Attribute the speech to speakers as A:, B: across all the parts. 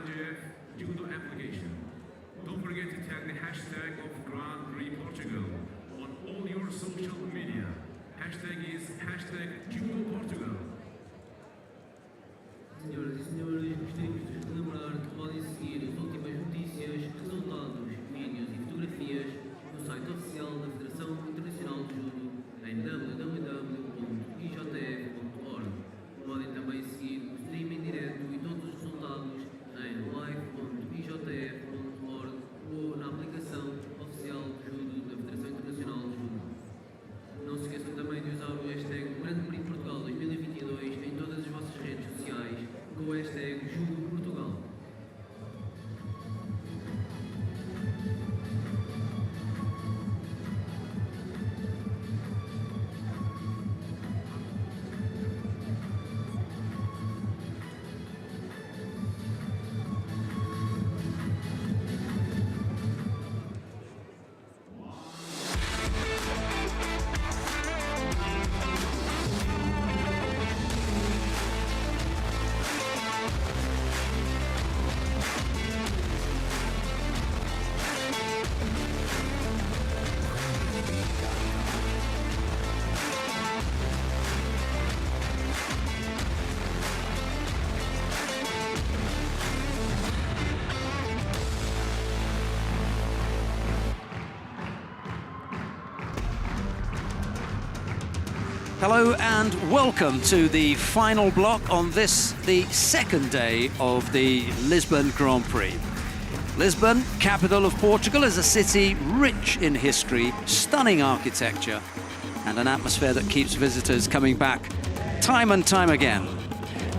A: IJF Judo application. Don't forget to tag the hashtag of Grand Prix Portugal on all your social media. Hashtag is hashtag Judo Portugal.
B: Senhoras e senhores, gostaríamos de relembrar que podem seguir as últimas notícias, resultados, vídeos e fotografias no site oficial da Federação Internacional de Judo em www.ijf.org. Podem também seguir o stream em direto e todos os resultados em live.ijf.org ou na aplicação oficial de Judo da Federação Internacional de Judo. Não se esqueçam também de usar o hashtag Grande Prix Portugal 2022 em todas as vossas redes sociais com o hashtag Judo Portugal.
C: Hello and welcome to the final block on this, the second day of the Lisbon Grand Prix. Lisbon, capital of Portugal, is a city rich in history, stunning architecture, and an atmosphere that keeps visitors coming back time and time again.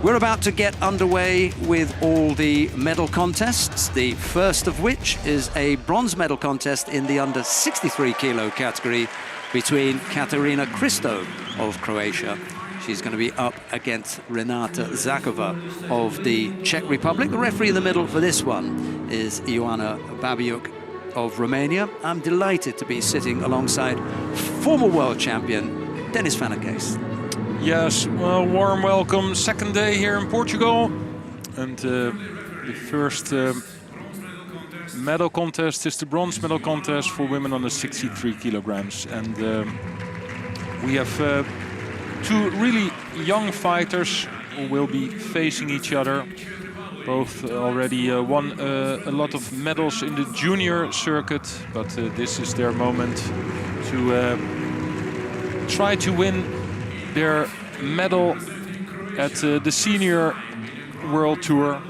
C: We're about to get underway with all the medal contests, the first of which is a bronze medal contest in the under 63 kilo category between Katarina Kristo of Croatia. She's going to be up against Renata Zakova of the Czech Republic. The referee in the middle for this one is Ioana Babiuk of Romania. I'm delighted to be sitting alongside former world champion Dennis Vannekees.
D: Yes, well, warm welcome. Second day here in Portugal. And the first medal contest is the bronze medal contest for women under 63 kilograms. And we have two really young fighters who will be facing each other. Both already won a lot of medals in the junior circuit, but this is their moment to try to win their medal at the senior world tour.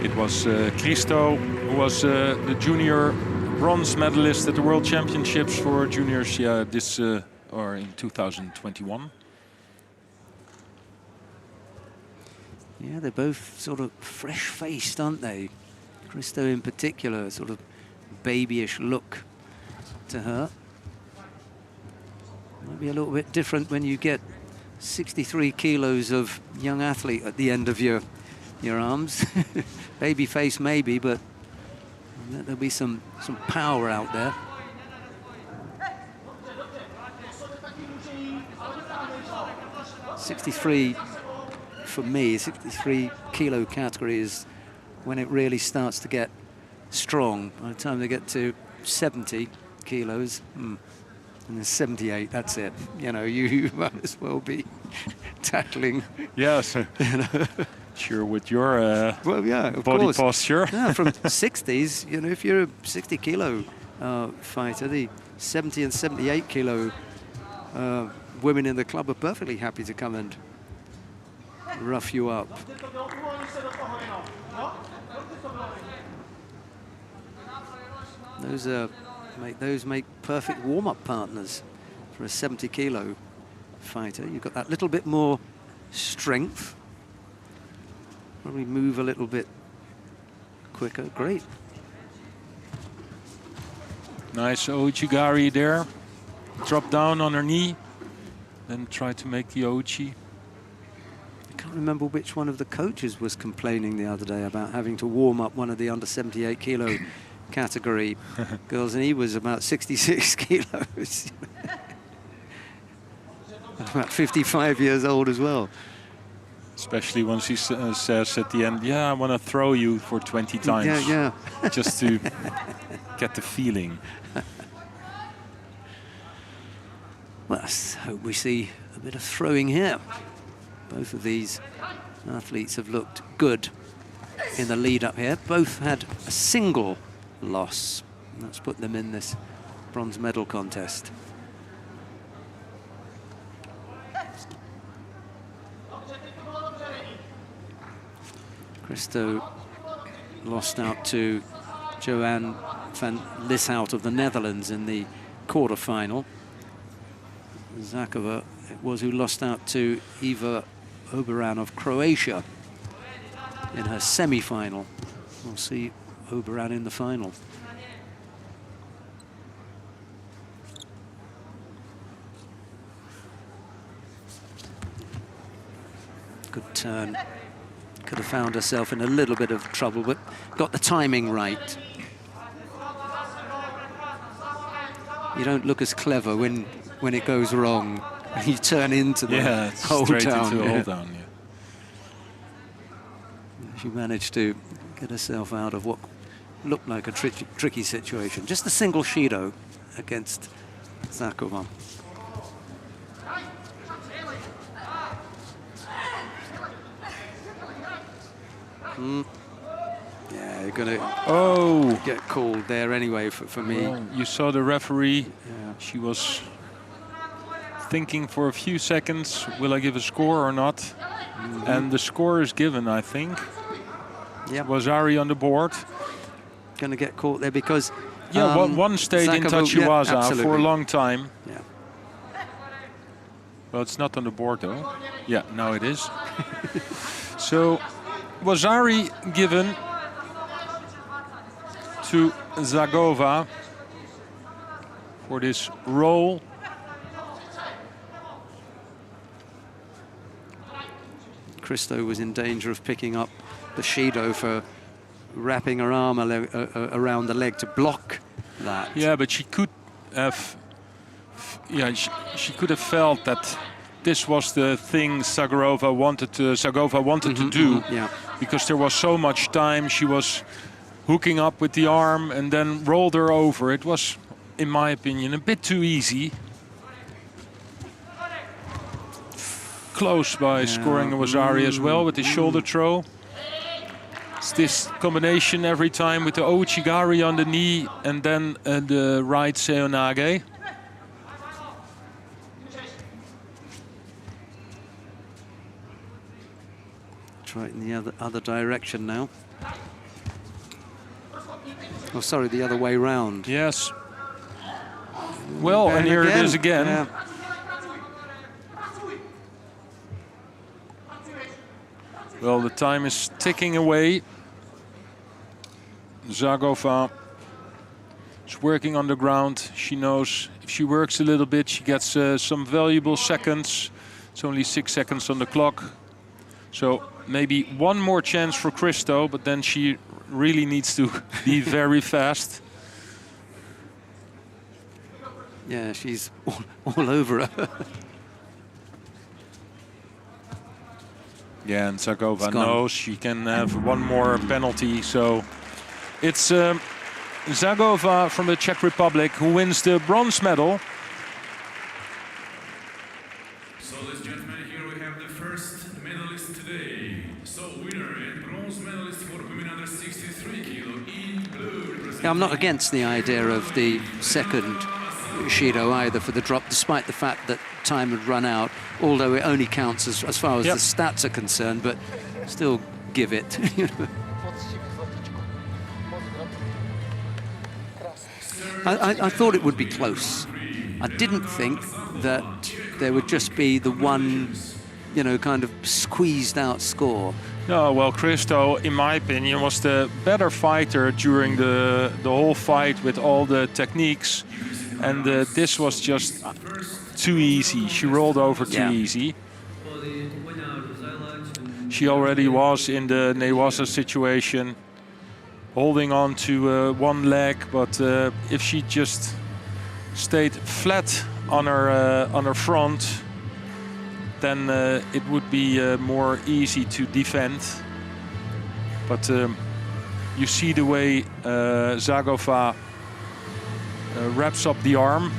D: It was Kristo who was the junior bronze medalist at the World Championships for juniors or in 2021.
C: Yeah, they're both sort of fresh-faced, aren't they? Kristo in particular, sort of babyish look to her. Might be a little bit different when you get 63 kilos of young athlete at the end of your arms. Baby face maybe, but there'll be some power out there. .63 for me, 63 kilo category is when it really starts to get strong. By the time they get to 70 kilos, and then 78, that's it. You know, you might as well be tackling.
D: Yes. You know. Sure, with your
C: well, yeah, of
D: body
C: course.
D: posture.
C: Yeah, from 60s, you know, if you're a 60 kilo fighter, the 70 and 78 kilo women in the club are perfectly happy to come and rough you up. Those make perfect warm-up partners for a 70 kilo fighter. You've got that little bit more strength. Probably move a little bit quicker. Great.
D: Nice Ouchigari there. Drop down on her knee, then try to make the Ouchi.
C: I can't remember which one of the coaches was complaining the other day about having to warm up one of the under 78 kilo category girls, and he was about 66 kilos. About 55 years old as well.
D: Especially when she says at the end, yeah, I want to throw you for 20 times.
C: Yeah.
D: Just to get the feeling.
C: Well, let's hope we see a bit of throwing here. Both of these athletes have looked good in the lead up here. Both had a single loss. That's put them in this bronze medal contest. Christo lost out to Joanne van Lieshout of the Netherlands in the quarter-final. Zakova, it was who lost out to Eva Oberan of Croatia in her semi-final. We'll see Oberan in the final. Good turn. Could have found herself in a little bit of trouble, but got the timing right. You don't look as clever when it goes wrong. You turn into the hold down.
D: Into hold down, yeah.
C: She managed to get herself out of what looked like a tricky situation. Just a single Shido against Zakova. Yeah, you're gonna get called there anyway for me.
D: Well, you saw the referee. Yeah. She was thinking for a few seconds, will I give a score or not? And the score is given, I think.
C: Yep.
D: Was Ari on the board?
C: Going to get caught there because
D: one stayed in Tachiwaza for a long time.
C: Yeah.
D: Well, it's not on the board though. Yeah, now it is. So was Ari given to Zagova for this roll?
C: Christo was in danger of picking up the Shido for wrapping her arm around the leg to block that.
D: Yeah, but she could have, she could have felt that this was the thing Zagova wanted to do, because there was so much time. She was hooking up with the arm and then rolled her over. It was, in my opinion, a bit too easy. Close by scoring was Ari as well with the shoulder throw. It's this combination every time with the Ouchigari on the knee and then the right Seonage.
C: Try it in the other direction now. Oh, sorry, the other way round.
D: Yes. Well, and here it is again.
C: Yeah.
D: Well, the time is ticking away. Zagova is working on the ground. She knows if she works a little bit, she gets some valuable seconds. It's only 6 seconds on the clock. So maybe one more chance for Christo, but then she really needs to be very fast.
C: Yeah, she's all over her.
D: Yeah, and Zagova knows she can have one more penalty. So it's Zagova from the Czech Republic who wins the bronze medal.
A: So, ladies and gentlemen, here we have the first medalist today. So, winner and bronze medalist for women under 63 kilo in blue.
C: Yeah, I'm not against the idea of the second Shido either for the drop, despite the fact that time had run out, although it only counts as far as the stats are concerned, but still give it. I thought it would be close. I didn't think that there would just be the one, kind of squeezed out score.
D: No, well, Christo, in my opinion, was the better fighter during the whole fight with all the techniques. And this was just too easy. She rolled over too easy. She already was in the Newaza situation, holding on to one leg. But if she just stayed flat on her front, then it would be more easy to defend. But you see the way Zagova wraps up the arm.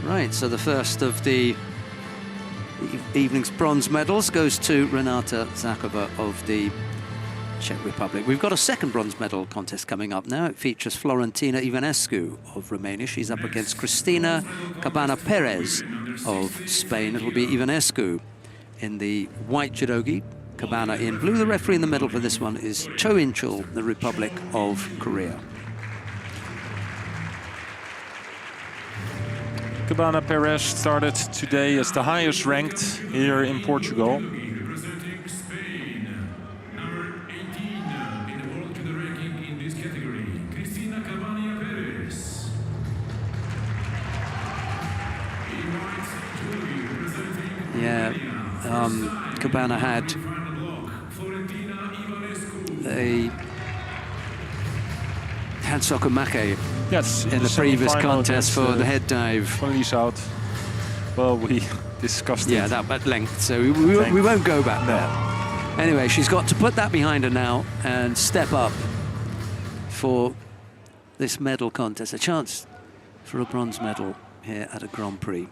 C: Right, so the first of the evening's bronze medals goes to Renata Zakova of the Czech Republic. We've got a second bronze medal contest coming up now. It features Florentina Ivanescu of Romania. She's up against Cristina Cabana Perez of Spain. It'll be Ivanescu in the white judogi, Cabana in blue. The referee in the middle for this one is Cho In-chul, the Republic of Korea.
D: Cabana Perez started today as the highest ranked here in Portugal.
A: Representing Spain, number 18 in the world judo ranking in this category, Cristina Cabana Perez. In white judogi, representing
C: Yeah, Cabana had a Hansoku-make
D: Yes,
C: in the previous contest for the head dive.
D: Police out. Well, we discussed it.
C: Yeah, that at length, so we won't go back there. Anyway, she's got to put that behind her now and step up for this medal contest. A chance for a bronze medal here at a Grand Prix.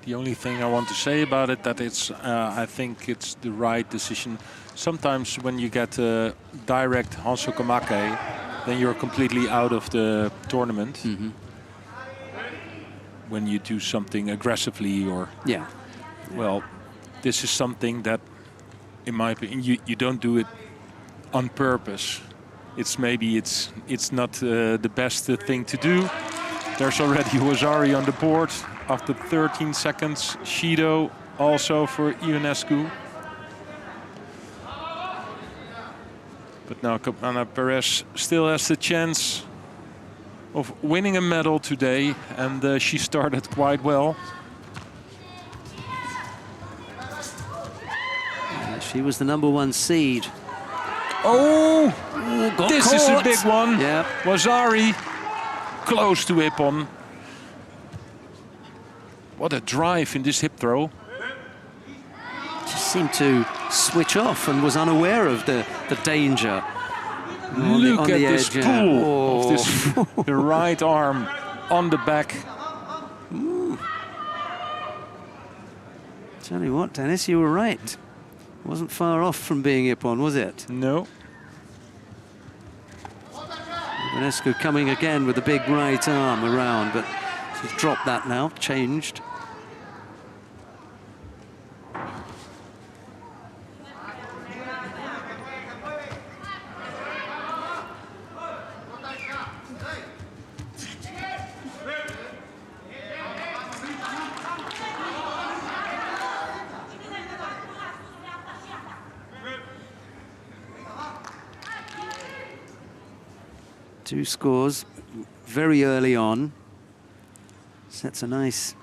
D: The only thing I want to say about it, that it's, I think it's the right decision. Sometimes when you get a direct Hansoku-make, then you're completely out of the tournament.
C: Mm-hmm.
D: When you do something aggressively or...
C: Yeah.
D: Well, this is something that, in my opinion, you don't do it on purpose. It's maybe it's not the best thing to do. There's already Wazari on the board after 13 seconds. Shido also for Ionescu. But now Cabana Perez still has the chance of winning a medal today, and she started quite well.
C: She was the #1 seed.
D: Oh,
C: got
D: this
C: caught.
D: is a big one.
C: Yeah.
D: Wazari close to Ippon. What a drive in this hip throw.
C: Just seemed to switch off and was unaware of the danger.
D: Look
C: on
D: at
C: the
D: this
C: edge,
D: pull of this, the right arm on the back.
C: Tell you what, Dennis, you were right. It wasn't far off from being Ippon, was it?
D: No.
C: Ionescu coming again with a big right arm around, but she's dropped that now, changed. Two scores very early on. Sets a nice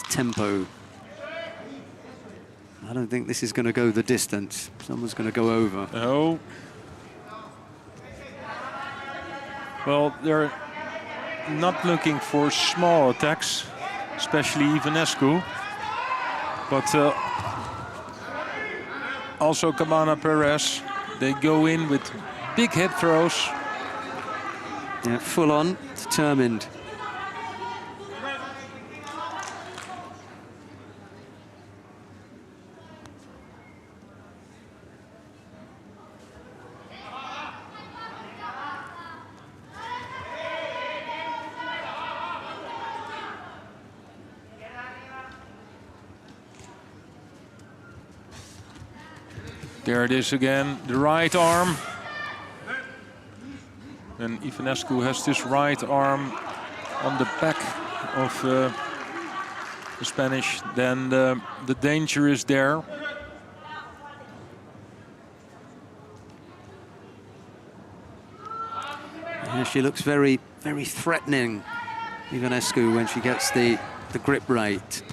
C: tempo. I don't think this is going to go the distance. Someone's going to go over.
D: Oh. Well, they're not looking for small attacks, especially Ionescu. But also Cabana Perez, they go in with big head throws.
C: Yeah, full on, determined.
D: There it is again, the right arm. And Ionescu has this right arm on the back of the Spanish. Then the danger is there.
C: Yeah, she looks very, very threatening, Ionescu, when she gets the grip right.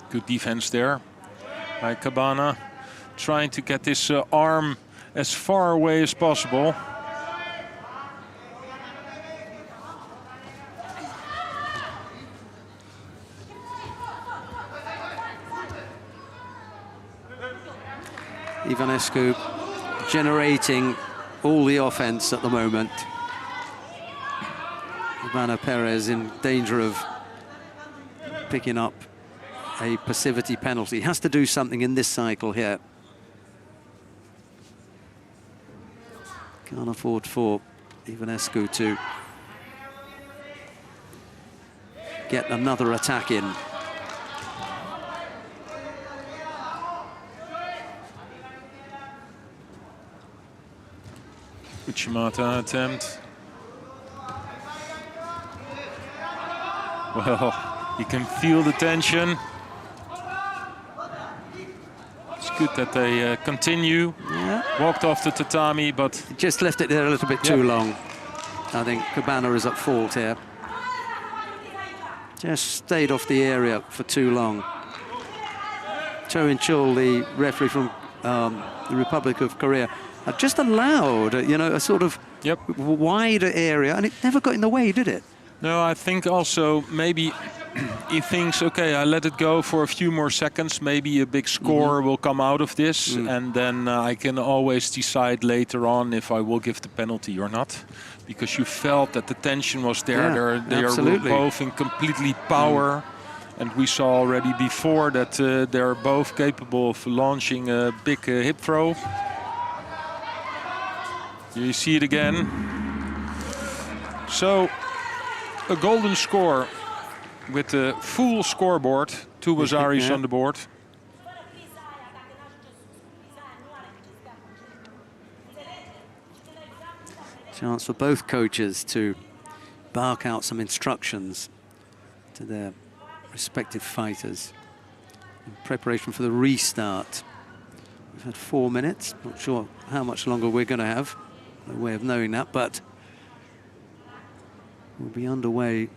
D: Good defense there by Cabana, trying to get this arm as far away as possible.
C: Ivanescu generating all the offense at the moment. Ivana Perez in danger of picking up a passivity penalty. Has to do something in this cycle here. Can't afford for Ivanescu to get another attack in.
D: Uchimata attempt. Well, you can feel the tension. It's good that they continue.
C: Yeah.
D: Walked off the tatami, but
C: just left it there a little bit too long. I think Cabana is at fault here. Just stayed off the area for too long. Cho In-chul, the referee from the Republic of Korea, just allowed, you know, a sort of wider area, and it never got in the way, did it?
D: No, I think also maybe he thinks, okay, I let it go for a few more seconds. Maybe a big score will come out of this, and then I can always decide later on if I will give the penalty or not. Because you felt that the tension was there. They are both in completely power. And we saw already before that they're both capable of launching a big hip throw. You see it again. So, a golden score with the full scoreboard. 2 Wazaris on the board.
C: Chance for both coaches to bark out some instructions to their respective fighters in preparation for the restart. We've had 4 minutes. Not sure how much longer we're going to have. No way of knowing that, but we'll be underway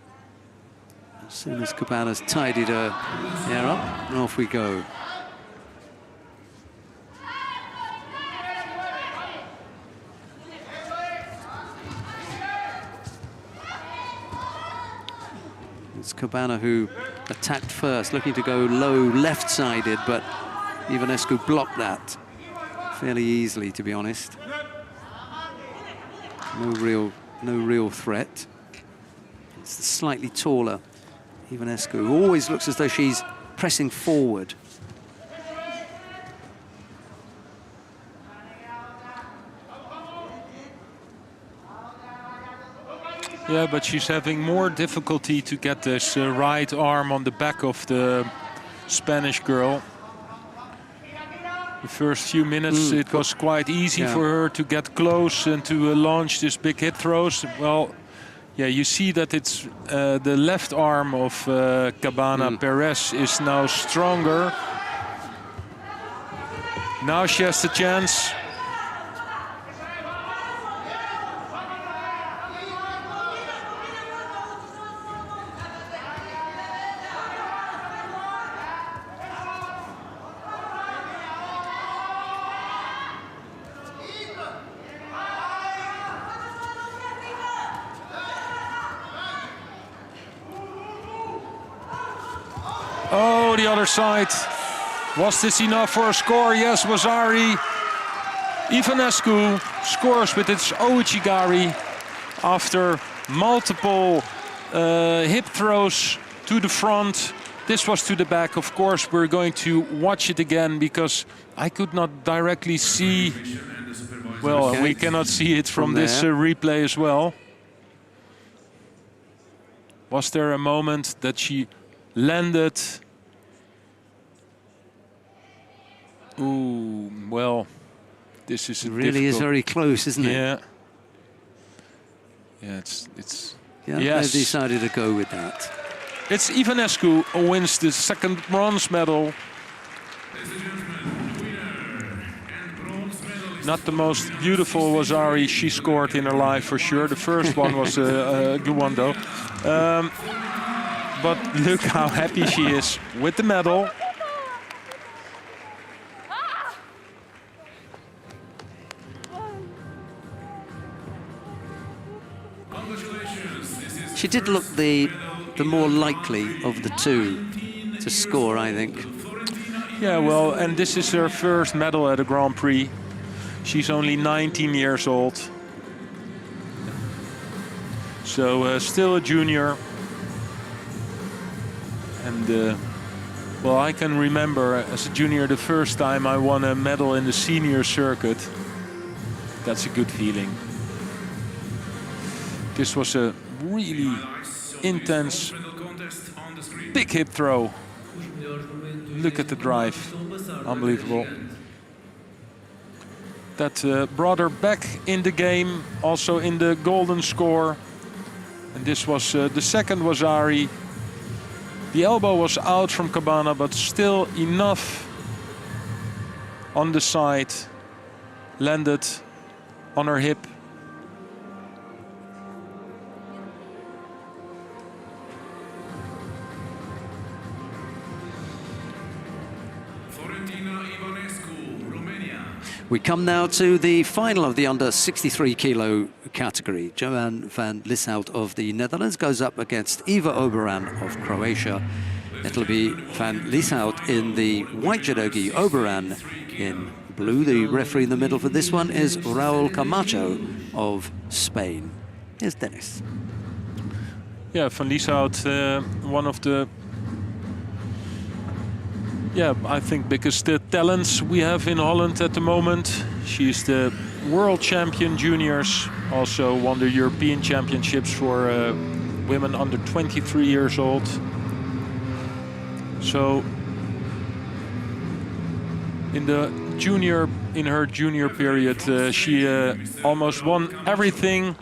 C: as soon as Cabana's tidied her hair up, and off we go. It's Cabana who attacked first, looking to go low left-sided, but Ivanescu blocked that fairly easily, to be honest. No real threat. It's the slightly taller Ivanescu, who always looks as though she's pressing forward.
D: Yeah, but she's having more difficulty to get this right arm on the back of the Spanish girl. The first few minutes it was quite easy for her to get close and to launch this big hip throws. Well, yeah, you see that it's the left arm of Cabana Perez is now stronger. Now she has the chance. Oh, the other side. Was this enough for a score? Yes, Wazari. Ivanescu scores with its ouchigari after multiple hip throws to the front. This was to the back. Of course, we're going to watch it again because I could not directly see. Well, we cannot see it from this replay as well. Was there a moment that she landed? Ooh, well, this is
C: really is very close, isn't it?
D: Yeah. Yeah, it's.
C: Yeah,
D: yes.
C: they decided to go with that.
D: It's Ivanescu who wins the second bronze medal. Not the most beautiful Wazari she scored in her life for sure. The first one was a good one though. But look how happy she is with the medal.
C: She did look the more likely of the two to score, I think.
D: Yeah, well, and this is her first medal at a Grand Prix. She's only 19 years old. So still a junior. And well, I can remember as a junior the first time I won a medal in the senior circuit. That's a good feeling. This was a really intense, big hip throw. Look at the drive, unbelievable. That brought her back in the game, also in the golden score. And this was, the second was Ari. The elbow was out from Cabana, but still enough on the side, landed on her hip.
C: We come now to the final of the under 63 kilo category. Joanne van Lieshout of the Netherlands goes up against Eva Oberan of Croatia. It'll be van Lieshout in the white judogi, Oberan in blue. The referee in the middle for this one is Raul Camacho of Spain. Here's Dennis.
D: Yeah, van Lieshout, one of the I think biggest talents we have in Holland at the moment. She's the world champion juniors, also won the European championships for women under 23 years old. So in her junior period, she almost won everything,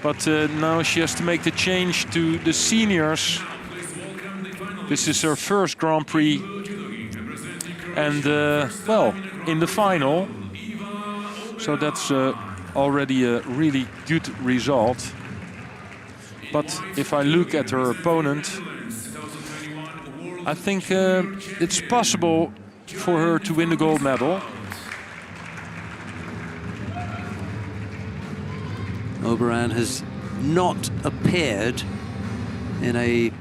D: but now she has to make the change to the seniors. This is her first Grand Prix. And well, in the final, so that's already a really good result. But if I look at her opponent, I think it's possible for her to win the gold medal.
C: Oberan has not appeared in a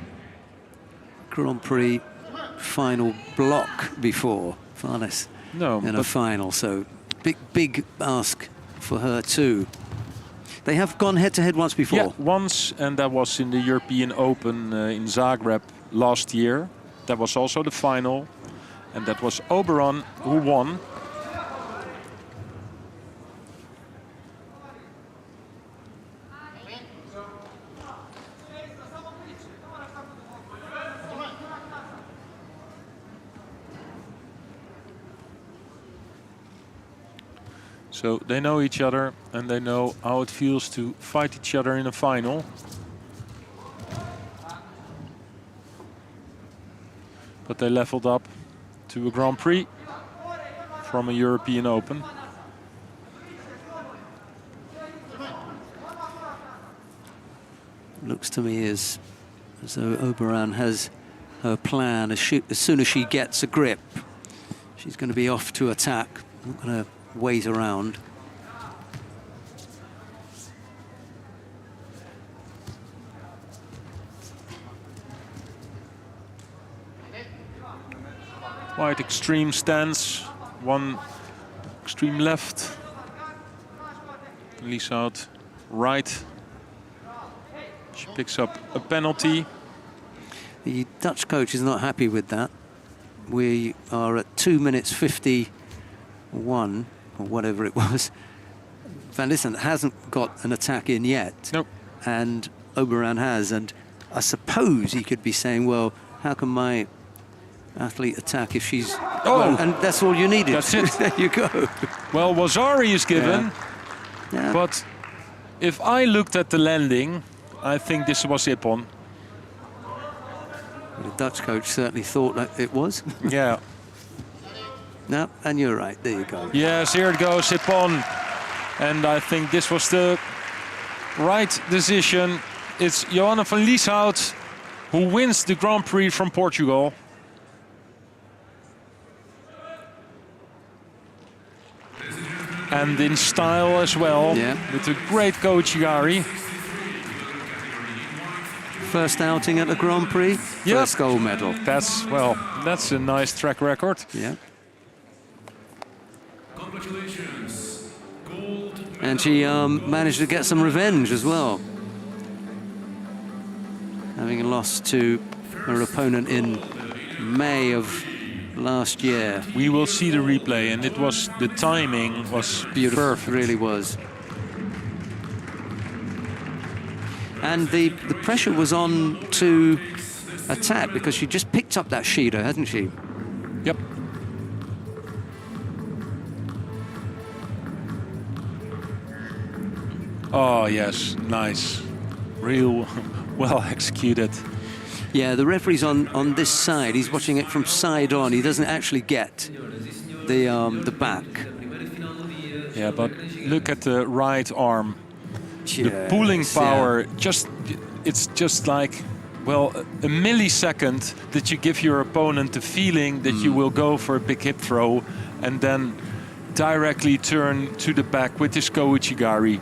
C: Grand Prix final block before, far less in a final, so big ask for her too. They have gone head-to-head once before.
D: Yeah, once, and that was in the European Open in Zagreb last year. That was also the final, and that was Oberan who won. So they know each other and they know how it feels to fight each other in a final. But they leveled up to a Grand Prix from a European Open.
C: Looks to me as though Oberan has her plan. As soon as she gets a grip, she's going to be off to attack. Not going to wait around.
D: Quite extreme stance, one extreme left, Lieshout right. She picks up a penalty.
C: The Dutch coach is not happy with that. We are at 2 minutes 51, or whatever it was. Van Lieshout hasn't got an attack in yet.
D: Nope.
C: And Oberan has, and I suppose he could be saying, well, how can my athlete attack if she's...
D: Oh!
C: Well, and that's all you needed.
D: That's it.
C: There you go.
D: Well, Wazari is given,
C: Yeah.
D: but if I looked at the landing, I think this was Ippon.
C: The Dutch coach certainly thought that it was.
D: Yeah.
C: No, and you're right. There you go.
D: Yes, here it goes, Ippon. And I think this was the right decision. It's Johanna van Lieshout who wins the Grand Prix from Portugal. And in style as well,
C: Yeah.
D: with a great coach, Gary.
C: First outing at the Grand Prix, first gold medal.
D: That's a nice track record.
C: Yeah.
A: Congratulations. Gold medal.
C: And she managed to get some revenge as well, having lost to her opponent in May of last year.
D: We will see the replay, and the timing was
C: Beautiful,
D: perfect.
C: really was. And the pressure was on to attack because she just picked up that Shida, hasn't she?
D: Yep. Oh yes, nice, real well executed.
C: Yeah, the referee's on this side. He's watching it from side on. He doesn't actually get the back.
D: Yeah, but look at the right arm.
C: Yes,
D: The pulling power,
C: yeah.
D: it's just like, well, a millisecond that you give your opponent the feeling that you will go for a big hip throw and then directly turn to the back with this Kouchigari.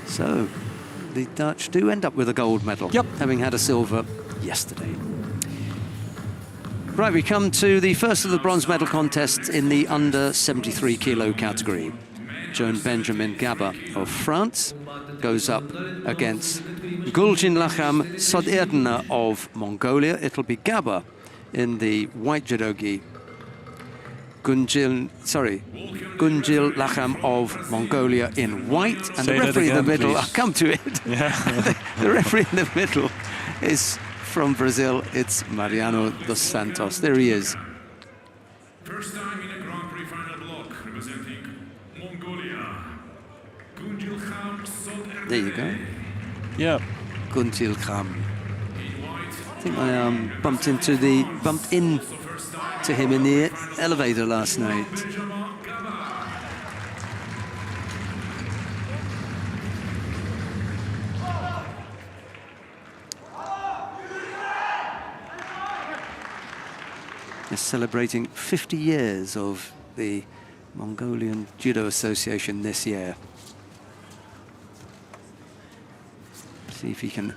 C: So the Dutch do end up with a gold medal, having had a silver yesterday. Right, we come to the first of the bronze medal contests in the under 73 kilo category. Joan Benjamin Gaba of France goes up against Gulcin Lacham Soderdna of Mongolia. It'll be Gaba in the white judogi. Gunjil Lacham of Mongolia in white. And
D: Say
C: the referee
D: again,
C: in the middle,
D: please.
C: I'll come to it.
D: Yeah.
C: The referee in the middle is from Brazil. It's Mariano dos Santos. There he is.
A: First time in a Grand Prix final block, representing Mongolia. Gunjilkham Soderdne.
C: There you go.
D: Yeah.
C: Gunjilkham.
A: In white.
C: I think I bumped into him in the elevator last night.
A: Benjamin Gaba.
C: They're celebrating 50 years of the Mongolian Judo Association this year. See if he can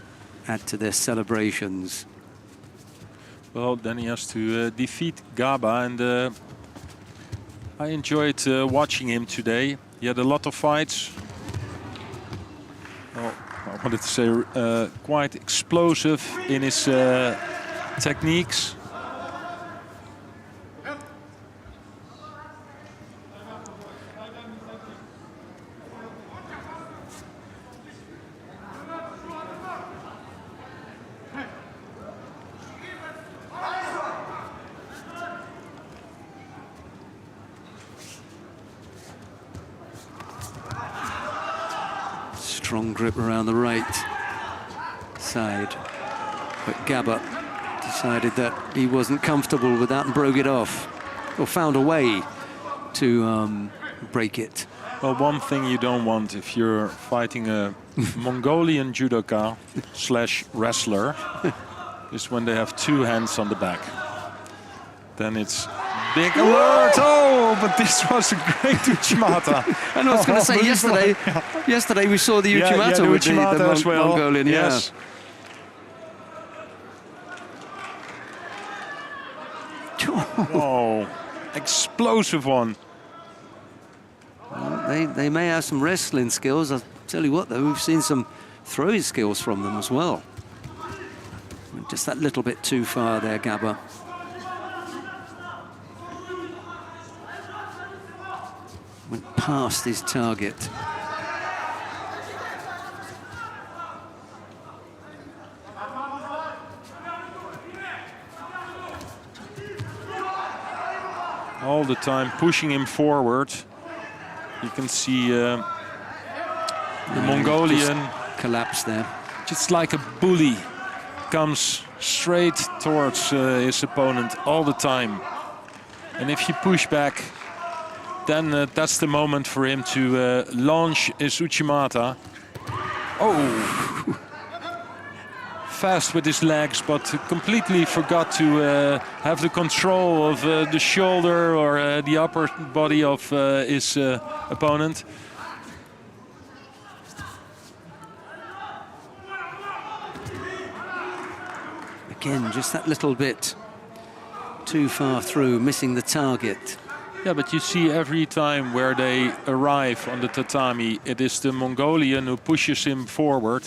C: add to their celebrations.
D: Well, then he has to defeat Gaba, and I enjoyed watching him today. He had a lot of fights. Well, I wanted to say quite explosive in his techniques.
C: Strong grip around the right side. But Gaba decided that he wasn't comfortable with that and broke it off. Or found a way to break it.
D: Well, one thing you don't want if you're fighting a Mongolian judoka / wrestler is when they have two hands on the back. Then it's big alert! Oh, but this was a great Uchimata.
C: And I was going to say, yesterday we saw the Uchimata
D: the
C: with
D: Uchimata
C: the
D: as well.
C: Mongolian.
D: Yes.
C: Yeah.
D: Oh, explosive one.
C: Well, they may have some wrestling skills. I'll tell you what, though, we've seen some throwing skills from them as well. Just that little bit too far there, Gaba. Went past his target.
D: All the time pushing him forward. You can see the Mongolian
C: Collapse there.
D: just like a bully comes straight towards his opponent all the time. And if you push back, then that's the moment for him to launch his Uchimata. Oh! Fast with his legs, but completely forgot to have the control of the shoulder or the upper body of his opponent.
C: Again, just that little bit too far through, missing the target.
D: Yeah, but you see every time where they arrive on the tatami, it is the Mongolian who pushes him forward.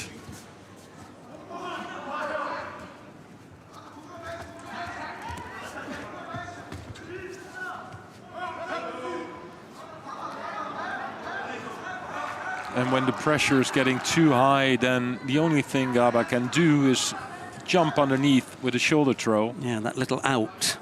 D: And when the pressure is getting too high, then the only thing Gaba can do is jump underneath with a shoulder throw.
C: Yeah, that little out.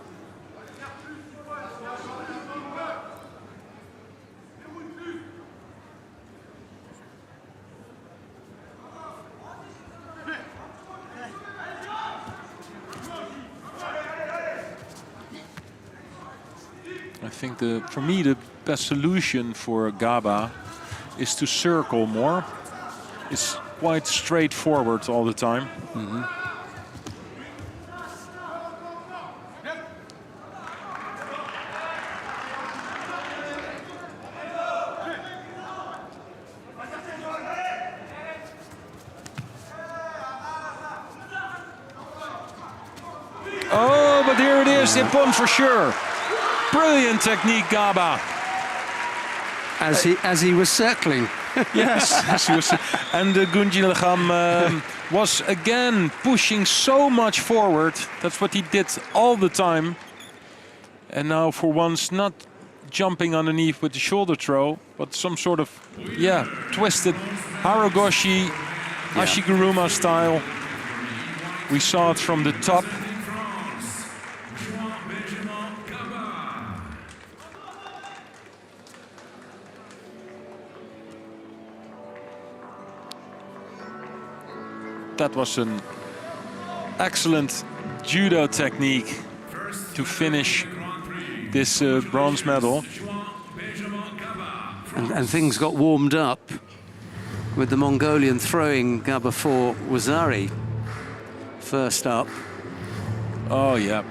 D: I think for me the best solution for Gaba is to circle more. It's quite straightforward all the time.
C: Mm-hmm.
D: Oh, but here it is, Ippon for sure. Brilliant technique, Gaba.
C: As he was circling.
D: Yes, as he was. And Gunjin Lagam was again pushing so much forward. That's what he did all the time. And now for once not jumping underneath with the shoulder throw, but some sort of, twisted Harogoshi, Ashiguruma style. We saw it from the top. That was an excellent judo technique to finish this bronze medal.
C: And things got warmed up with the Mongolian throwing Gaba for Wazari first up.
D: Oh, yeah.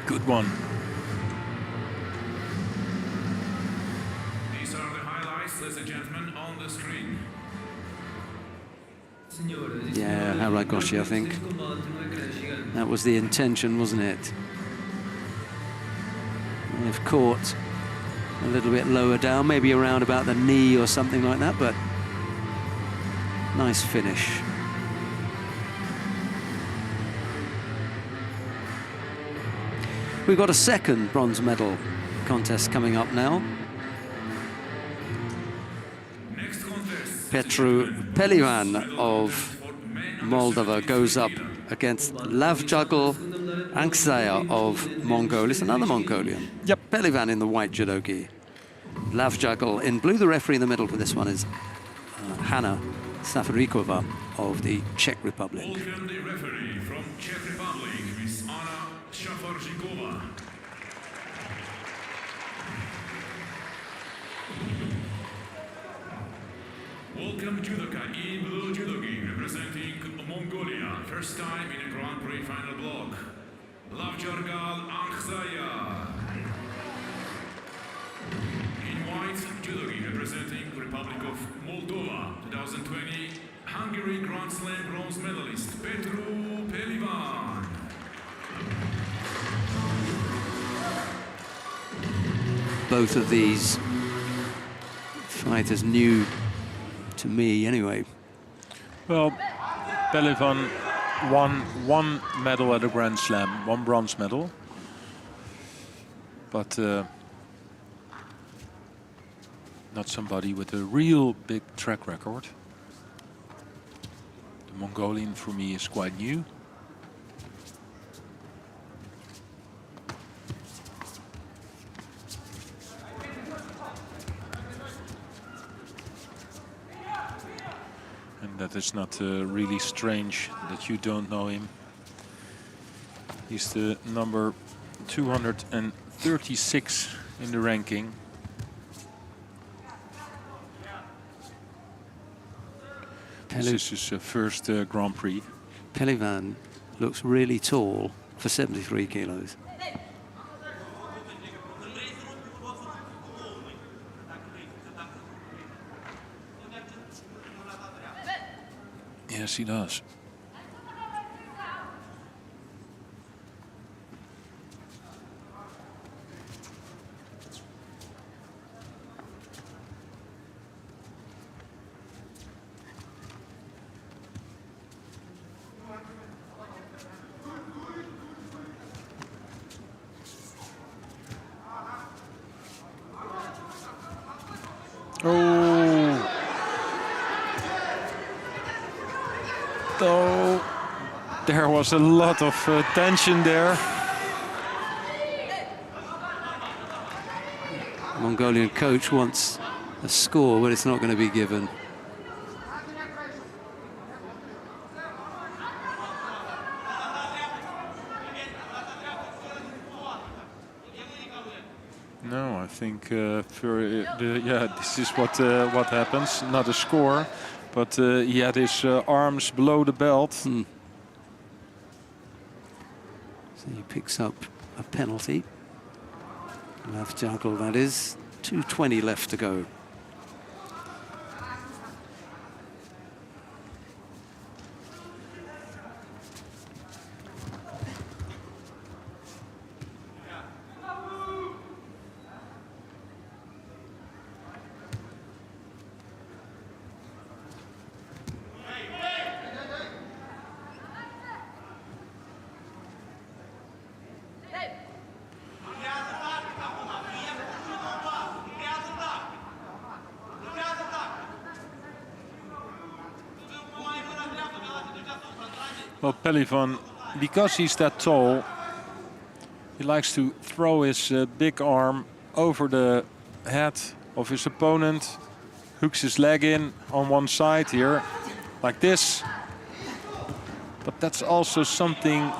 D: Good one.
A: These are the highlights, ladies and gentlemen, on the screen.
C: Yeah, Harogoshi, I think. That was the intention, wasn't it? They've caught a little bit lower down, maybe around about the knee or something like that, but nice finish. We've got a second bronze medal contest coming up now. Petru Pelivan of Moldova goes up against Lavjagul Anksaya of Mongolia. It's another Mongolian.
D: Yep.
C: Pelivan in the white judo gi. Lavjagul in blue. The referee in the middle for this one is Hanna Safarikova of the Czech Republic.
A: Welcome the referee from Czech Republic, Miss Anna Safarikova. Welcome judoka in blue judo gi, representing Mongolia, first time in a Grand Prix final block. Lavjagul Anksaya. In white judo gi, representing Republic of Moldova, 2020 Hungary Grand Slam bronze medalist Petru Pelivan.
C: Both of these fighters new to me anyway.
D: Well, Pelivan won one medal at a Grand Slam, one bronze medal. But not somebody with a real big track record. The Mongolian for me is quite new. And that is not really strange that you don't know him. He's the number 236 in the ranking. This is his first Grand Prix.
C: Pelivan looks really tall for 73 kilos.
D: Yes, he does. Oh, there was a lot of tension there.
C: Mongolian coach wants a score, but it's not going to be given.
D: No, I think this is what happens. Not a score, but he had his arms below the belt.
C: So he picks up a penalty. Left juggle, that is. 2:20 left to go.
D: Well, Pelivan, because he's that tall, he likes to throw his big arm over the head of his opponent, hooks his leg in on one side here, like this. But that's also something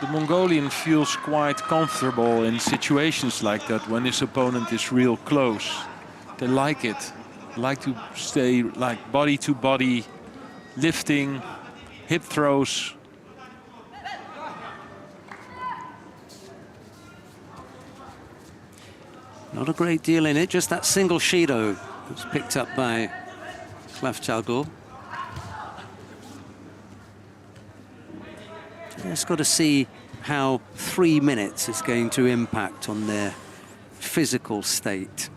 D: the Mongolian feels quite comfortable in situations like that when his opponent is real close. They like it. They like to stay like body to body, lifting, hip throws.
C: Not a great deal in it, just that single Shido was picked up by Klafchagul. Just got to see how 3 minutes is going to impact on their physical state.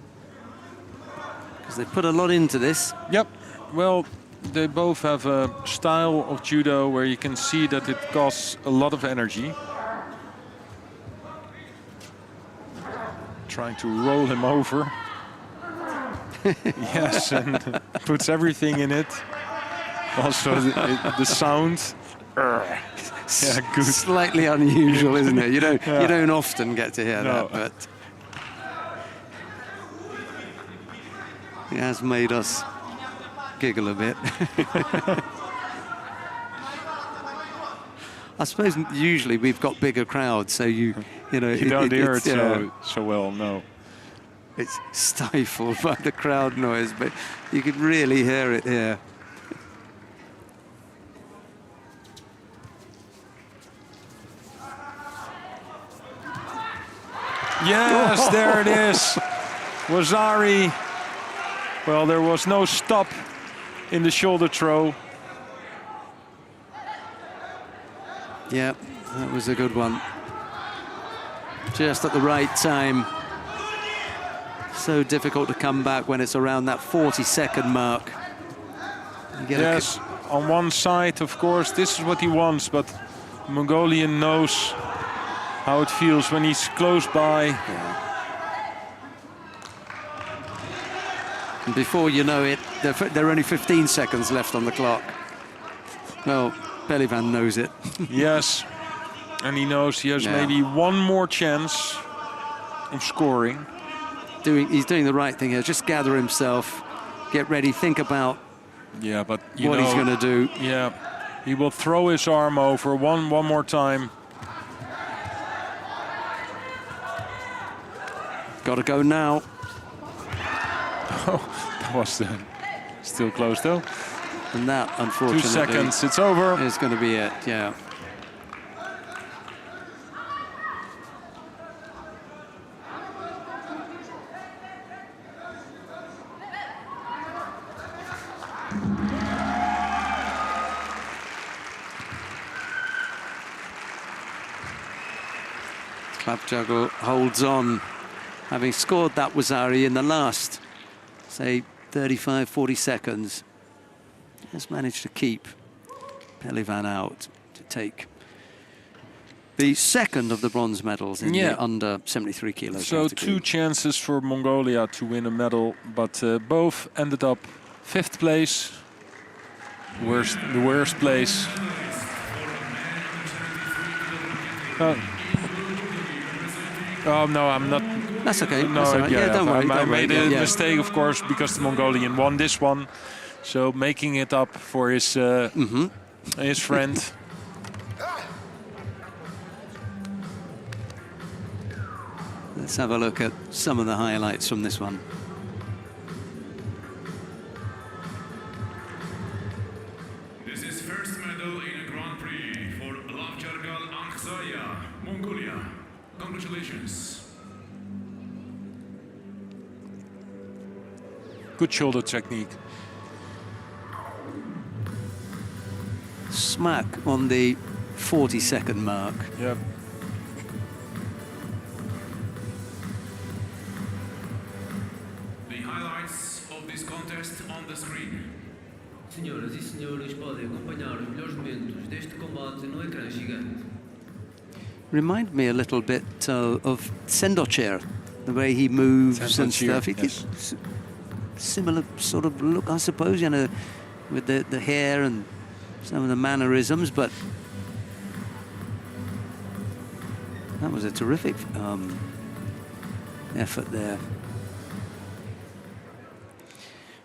C: Because they put a lot into this.
D: Yep, well, they both have a style of judo where you can see that it costs a lot of energy. Trying to roll him over. Yes, and puts everything in it. Also the sound. Yeah, good.
C: Slightly unusual, isn't it? You don't often get to hear that, but it has made us giggle a bit. I suppose usually we've got bigger crowds, so you know
D: you don't hear it so well. No,
C: it's stifled by the crowd noise, but you could really hear it here.
D: Yes, there it is. Wazari. Well, there was no stop in the shoulder throw.
C: Yeah, that was a good one. Just at the right time. So difficult to come back when it's around that 40-second mark.
D: Yes, on one side, of course, this is what he wants, but Mongolian knows how it feels when he's close by.
C: Yeah. And before you know it, there are only 15 seconds left on the clock. Well, Pelivan knows it.
D: Yes, and he knows he has maybe one more chance of scoring.
C: He's doing the right thing here. Just gather himself, get ready, think about
D: but
C: what he's going to do.
D: Yeah, he will throw his arm over one more time.
C: Got to go now.
D: Oh, that was still close though.
C: And that, unfortunately,
D: 2 seconds, it's over.
C: Is going to be it, yeah. Papjuggle holds on, having scored that Wazari in the last, say, 35, 40 seconds. Has managed to keep Pelivan out to take the second of the bronze medals in the under 73 kilos.
D: So
C: category.
D: 2 chances for Mongolia to win a medal, but both ended up 5th place. The worst place. Oh no, I'm not.
C: That's okay.
D: No,
C: that's all right. Yeah, don't worry.
D: I
C: don't
D: made
C: worry.
D: a
C: Yeah.
D: mistake, of course, because the Mongolian won this one. So making it up for his his friend.
C: Let's have a look at some of the highlights from this one.
A: This is first medal in a Grand Prix for Lavjargal Anksaya, Mongolia. Congratulations.
D: Good shoulder technique.
C: Smack on the 40-second mark.
D: Yeah.
A: The highlights of this contest on the screen.
B: Senhoras e senhores, podem acompanhar os melhores momentos deste combate no ecrã gigante.
C: Remind me a little bit of Sendocher, the way he moves and
D: Sendocher,
C: stuff. He
D: yes.
C: gives similar sort of look, I suppose, you know, with the hair and some of the mannerisms, but that was a terrific effort there.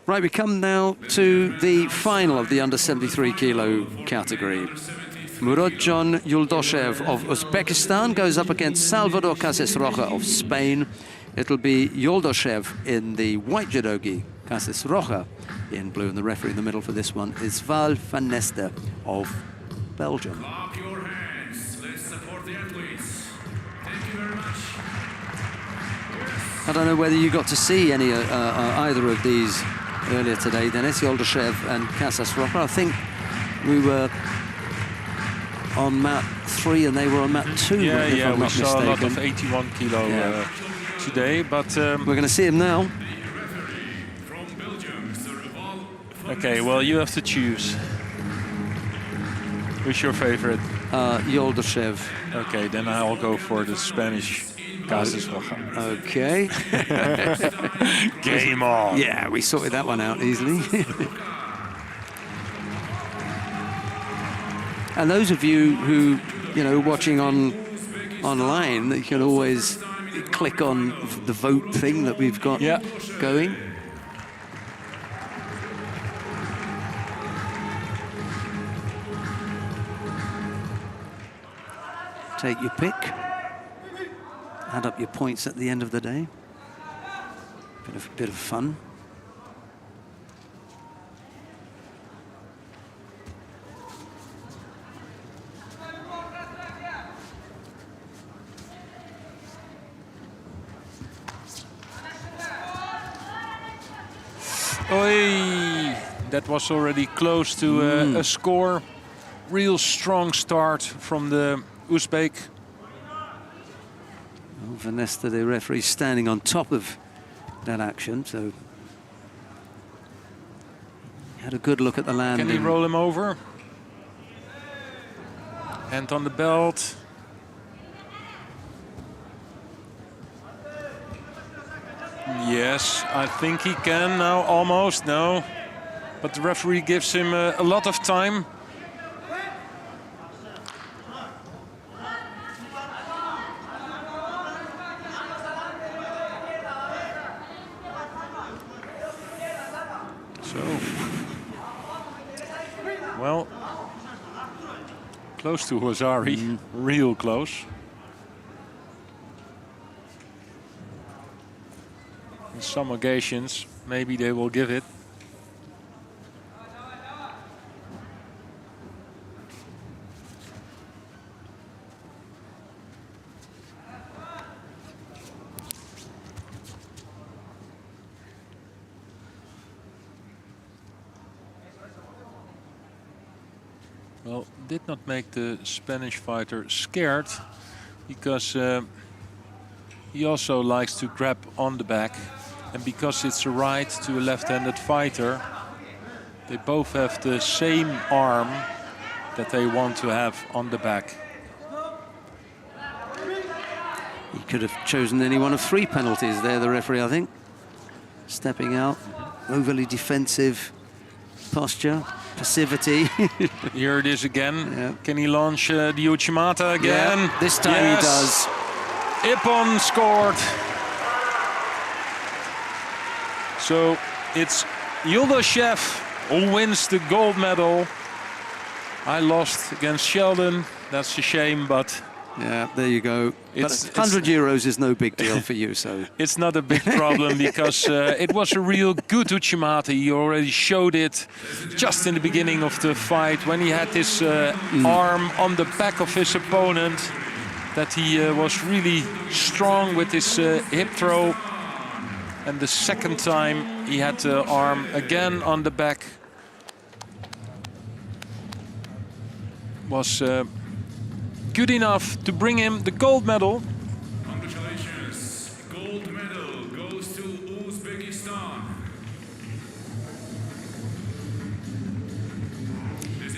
C: Right, we come now to the final of the under 73 kilo category. Murodjon Yuldoshev of Uzbekistan goes up against Salvador Cases Roja of Spain. It'll be Yuldoshev in the white judogi, Cases Roja in blue, and the referee in the middle for this one is Val van Nester of Belgium.
A: Clap your hands. Let's support the athletes. Thank you very much.
C: I don't know whether you got to see any either of these earlier today, Dennis, Yuldoshev and Cases Roja. I think we were on mat 3 and they were on mat 2. If I'm
D: we
C: not
D: saw
C: mistaken.
D: a lot of 81 kilo today, but
C: We're going to see him now.
D: okay, well, you have to choose. Who's your favorite?
C: Yuldoshev.
D: Okay, then I'll go for the Spanish Cases Roja.
C: Okay.
D: Game on.
C: Yeah, we sorted that one out easily. And those of you who, you know, watching online, you can always click on the vote thing that we've got going. Take your pick. Add up your points at the end of the day. Bit of fun.
D: Oi! That was already close to a score. Real strong start from the Uzbek.
C: Well, Vanessa, the referee, standing on top of that action, so had a good look at the land.
D: Can he roll him over? Hand on the belt. Yes, I think he can now, almost, no. But the referee gives him a lot of time. So, well, close to Wazari, real close. In some occasions, maybe they will give it. Well, did not make the Spanish fighter scared, because he also likes to grab on the back. And because it's a right to a left-handed fighter, they both have the same arm that they want to have on the back.
C: He could have chosen any one of 3 penalties there, the referee, I think. Stepping out, overly defensive posture, passivity.
D: Here it is again.
C: Yeah.
D: Can he launch the Uchimata again?
C: Yeah, this time he does.
D: Ippon scored. So it's Yuldashev who wins the gold medal. I lost against Sheldon. That's a shame, but
C: yeah, there you go. But 100 euros is no big deal for you, so
D: it's not a big problem because it was a real good Uchimata. He already showed it just in the beginning of the fight when he had his arm on the back of his opponent, that he was really strong with his hip throw. And the second time he had the arm again on the back. Was good enough to bring him the gold medal.
A: Congratulations. Gold medal goes to Uzbekistan.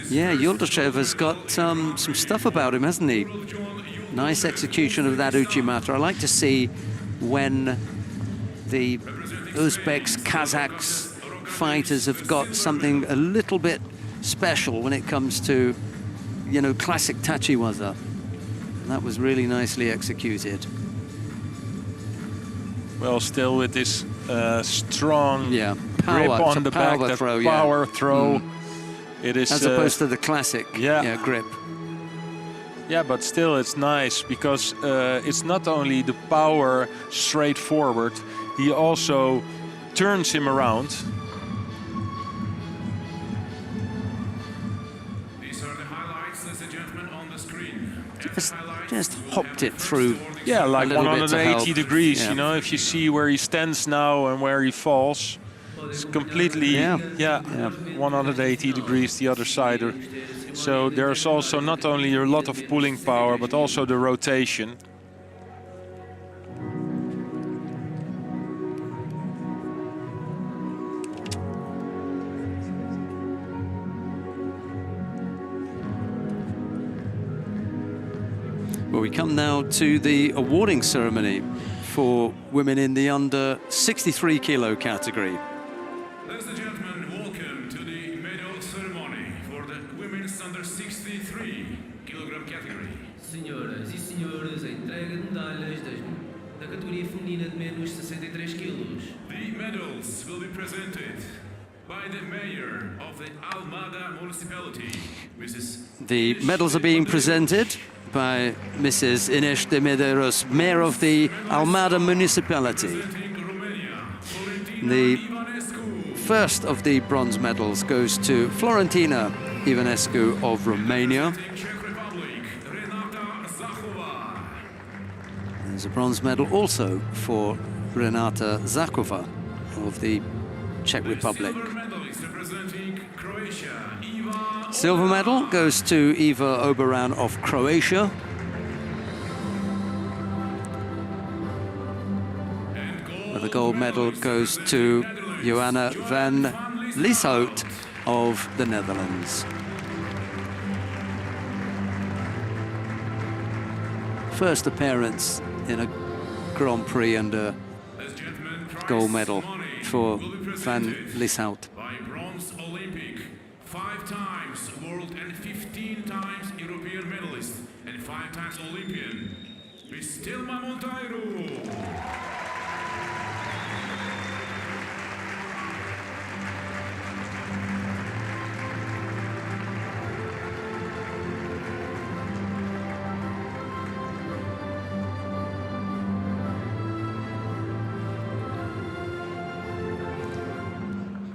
C: yeah, Yuldashev has got some stuff about him, hasn't he? Nice execution of that Uchimata. I like to see when the Uzbeks, Kazakhs fighters have got something a little bit special when it comes to, you know, classic tachiwaza. That was really nicely executed.
D: Well, still with this strong
C: power,
D: grip on the back, that
C: throw,
D: power throw. It is
C: as opposed to the classic grip.
D: Yeah, but still it's nice because it's not only the power straight forward, he also turns him around.
A: These are the highlights, ladies and gentlemen, on the screen.
C: Just hopped it through.
D: Yeah, like 180 degrees,
C: Yeah.
D: you know, if you see where he stands now and where he falls, it's completely, 180 degrees the other side. So there's also not only a lot of pulling power, but also the rotation.
C: Well, we come now to the awarding ceremony for women in the under 63 kilo category.
A: Ladies and gentlemen, welcome to the medal ceremony for the women's under 63 kilogram category.
B: Senhoras e senhores, a entrega de medalhas da categoria feminina de menos 63 quilos.
A: The medals will be presented by the mayor of the Almada municipality, Mrs.
C: The medals are being presented by Mrs. Ines de Medeiros, mayor of the Almada municipality. The first of the bronze medals goes to Florentina Ivanescu of Romania. There's a bronze medal also for Renata Zakova of the Czech Republic. Silver medal goes to Eva Oberan of Croatia. The gold medal goes to Johanna van Lieshout of the Netherlands. First appearance in a Grand Prix and a gold medal for van Lieshout.
A: By bronze Olympic, 5 times world and 15 times European medalist and 5 times Olympian, Miss Tilma Monteiro.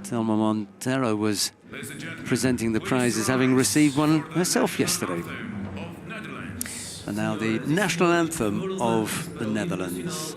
C: Thelma Montero was presenting the prizes, having received one herself yesterday. And now the national anthem of the Netherlands.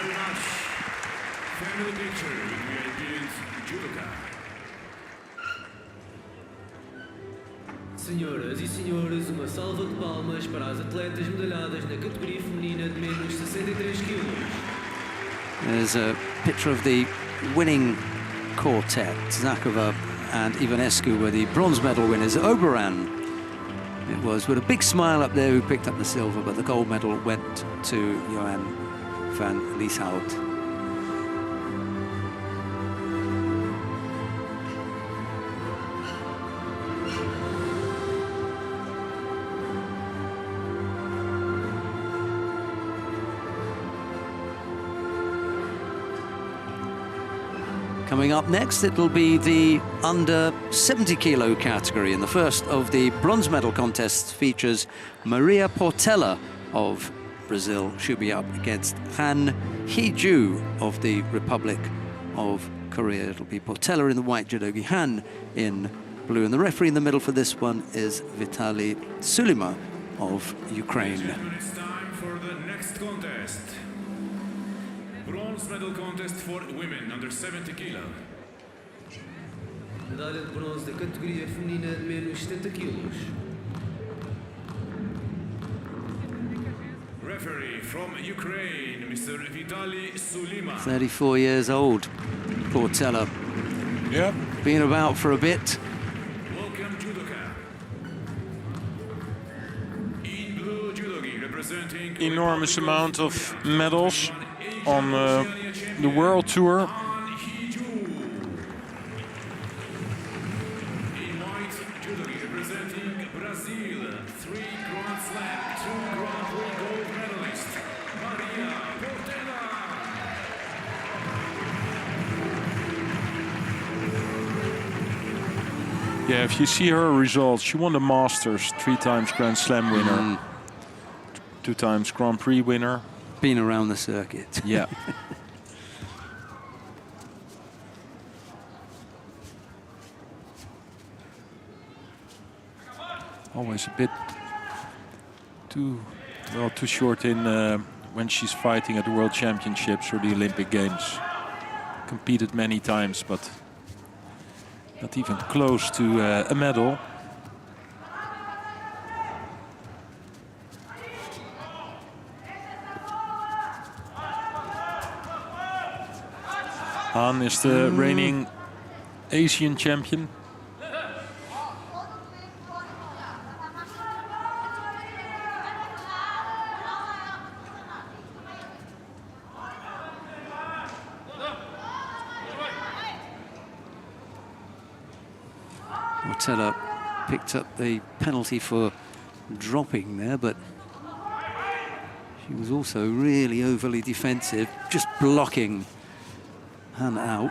A: very much. Family picture with European judoka.
B: Senhoras e senhores, uma salva de palmas para as atletas medalhadas na categoria feminina de menos 63 quilos.
C: There's a picture of the winning quartet. Zakova and Ivanescu were the bronze medal winners. Oberan, it was, with a big smile up there, who picked up the silver, but the gold medal went to Johan van Lieshout. Coming up next, it'll be the under 70 kilo category, and the first of the bronze medal contests features Maria Portela of Brazil. She'll be up against Han Hee-ju of the Republic of Korea. It'll be Portela in the white judogi, Han in blue, and the referee in the middle for this one is Vitaly Sulima of Ukraine.
A: It's time for the next contest. Bronze medal contest for women under 70 kilo.
B: Medalha de bronze da categoria feminina de menos 70 quilos.
A: Referee from Ukraine, Mr. Vitaly Sulima.
C: 34 years old, Portela.
D: Yeah.
C: Been about for a bit.
A: Welcome, judoka. In blue judogi representing
D: Enormous amount of medals on the world tour.
A: Han Hee-ju. In white judogi representing Brazil, 3 Grand Slam, 2 Grand Prix gold medalist, Maria Portela.
D: Yeah, if you see her results, she won the Masters, 3 times Grand Slam winner, 2 times Grand Prix winner.
C: Been around the circuit.
D: Yeah. Always a bit too short in when she's fighting at the World Championships or the Olympic Games. Competed many times, but not even close to a medal. Han is the reigning Asian champion.
C: Portela picked up the penalty for dropping there, but she was also really overly defensive, just blocking Han out.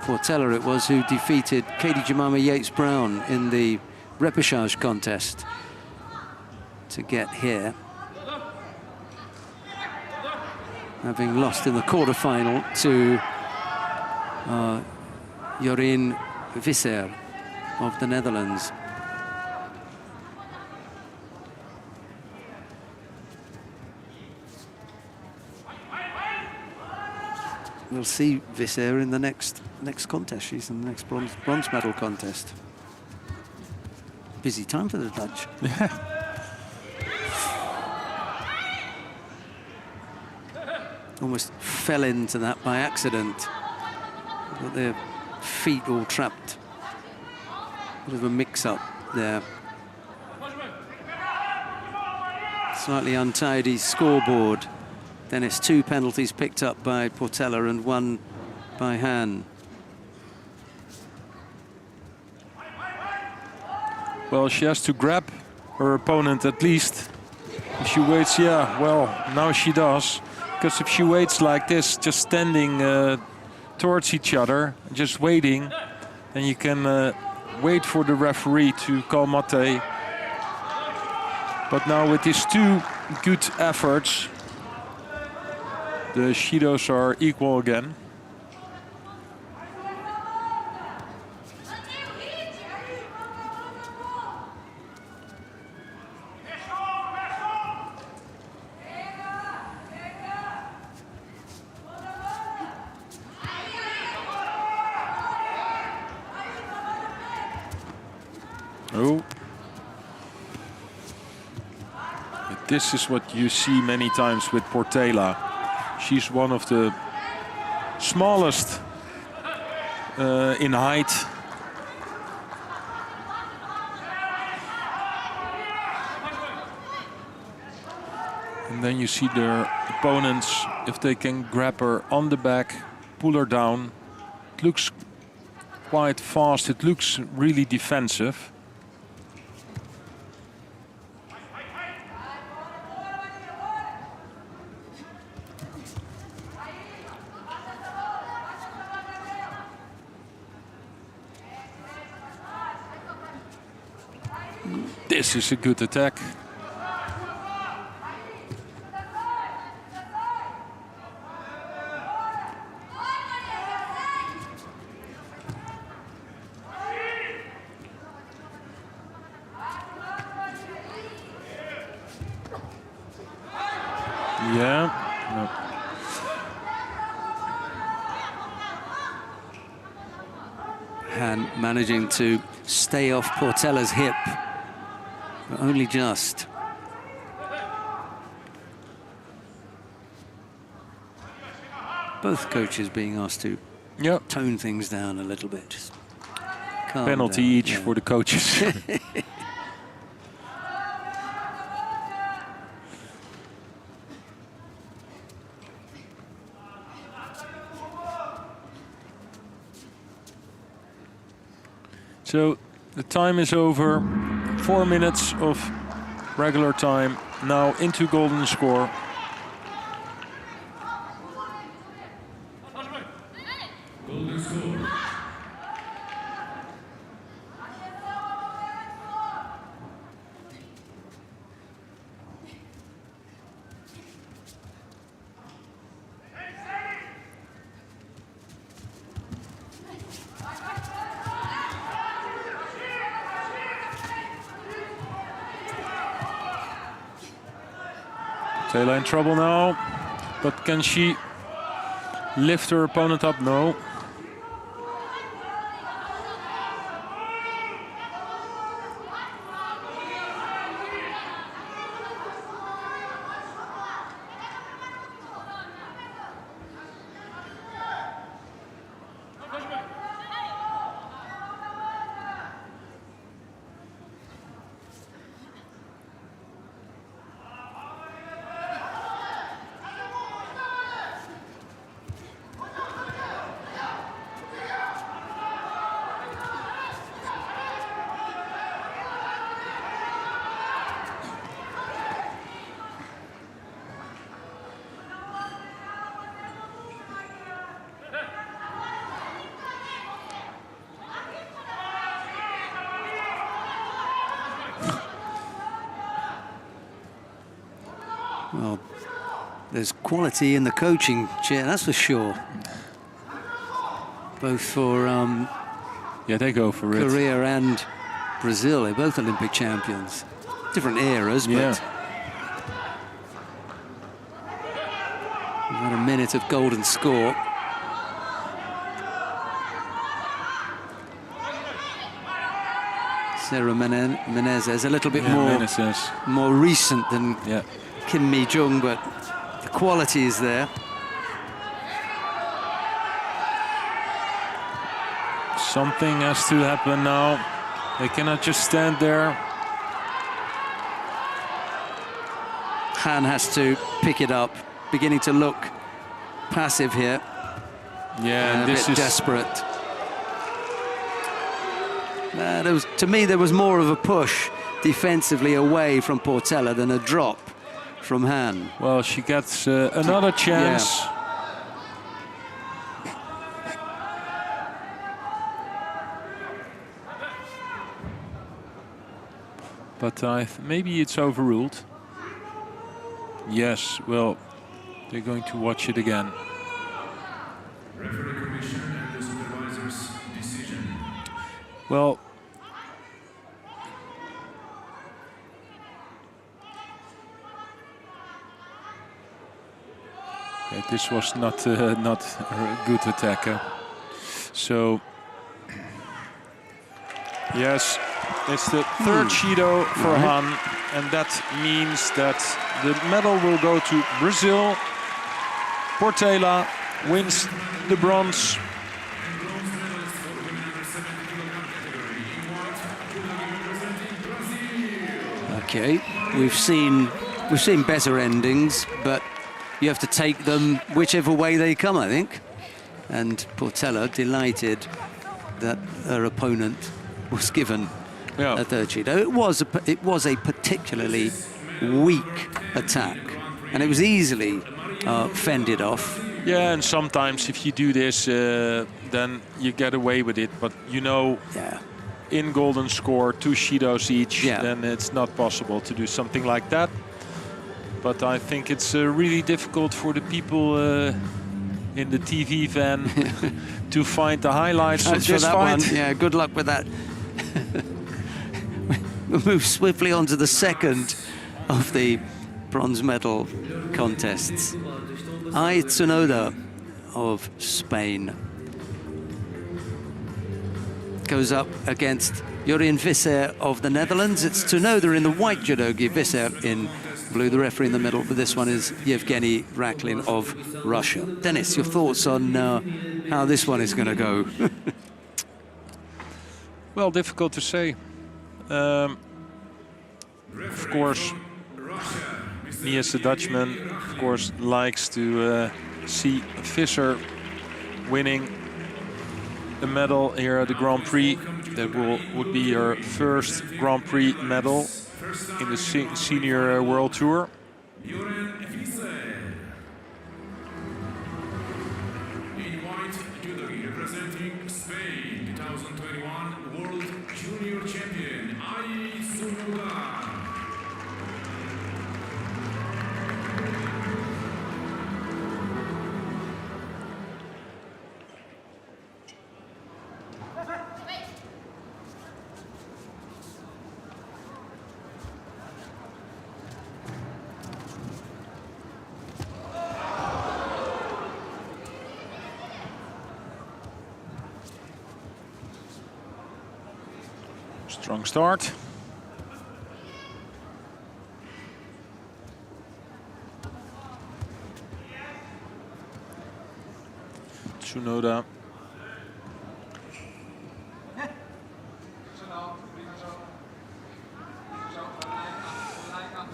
C: Portela it was who defeated Katie Jemima Yates-Brown in the repechage contest to get here, having lost in the quarterfinal to Jorien Visser of the Netherlands. We'll see Visser in the next contest. She's in the next bronze medal contest. Busy time for the Dutch. Almost fell into that by accident. Got their feet all trapped. Bit of a mix-up there. Slightly untidy scoreboard. Dennis, 2 penalties picked up by Portela and 1 by Han.
D: Well, she has to grab her opponent at least. If she waits, yeah, well, now she does. Because if she waits like this, just standing towards each other, just waiting, then you can wait for the referee to call mate. But now with these 2 good efforts, the Shidos are equal again. Oh. But this is what you see many times with Portela. She's one of the smallest in height. And then you see their opponents, if they can grab her on the back, pull her down. It looks quite fast, it looks really defensive. This is a good attack. Yeah. No.
C: Han managing to stay off Portela's hip, but only just. Both coaches being asked to tone things down a little bit. Just calm
D: penalty
C: down.
D: each for the coaches. So the time is over. 4 minutes of regular time. Now into golden score.
A: Golden score.
D: Taylor in trouble now, but can she lift her opponent up? No.
C: Well, there's quality in the coaching chair, that's for sure. Both for
D: yeah, they go for
C: Korea and Brazil. They're both Olympic champions. Different eras, but we've had a minute of golden score. Sarah Menezes, a little bit more recent than Kim Mi-jung, but the quality is there.
D: Something has to happen now. They cannot just stand there.
C: Han has to pick it up, beginning to look passive here.
D: Yeah,
C: and this is desperate. To me, there was more of a push defensively away from Portela than a drop from Han.
D: Well, she gets another chance.
C: Yeah.
D: But maybe it's overruled. Yes, well, they're going to watch it again.
A: Referee commission and the supervisor's decision.
D: Well, this was not a good attack. So yes, It's the third Judo for Han, and that means that the medal will go to Brazil. Portela wins the bronze.
C: Okay, we've seen better endings, but you have to take them whichever way they come, I think. And Portela delighted that her opponent was given a third Judo. It was a particularly weak attack, and it was easily fended off.
D: Yeah, and sometimes if you do this, then you get away with it. But you know, in golden score, 2 Shidos each, then it's not possible to do something like that. But I think it's really difficult for the people in the TV van to find the highlights of this fight.
C: One. Yeah, good luck with that. We'll move swiftly on to the second of the bronze medal contests. Ai Tsunoda of Spain goes up against Jurien Visser of the Netherlands. It's Tsunoda in the white judogi, Visser in blue. The referee in the middle, but this one is Yevgeny Raklin of Russia. Dennis, your thoughts on how this one is going to go?
D: Well, difficult to say. Of course, me as a Dutchman, of course, likes to see Visser winning a medal here at the Grand Prix. That would be her first Grand Prix medal in the senior World Tour.
A: In white judogi representing Spain, 2021 World Junior Champion, Ai Tsunoda.
D: Strong start. Tsunoda.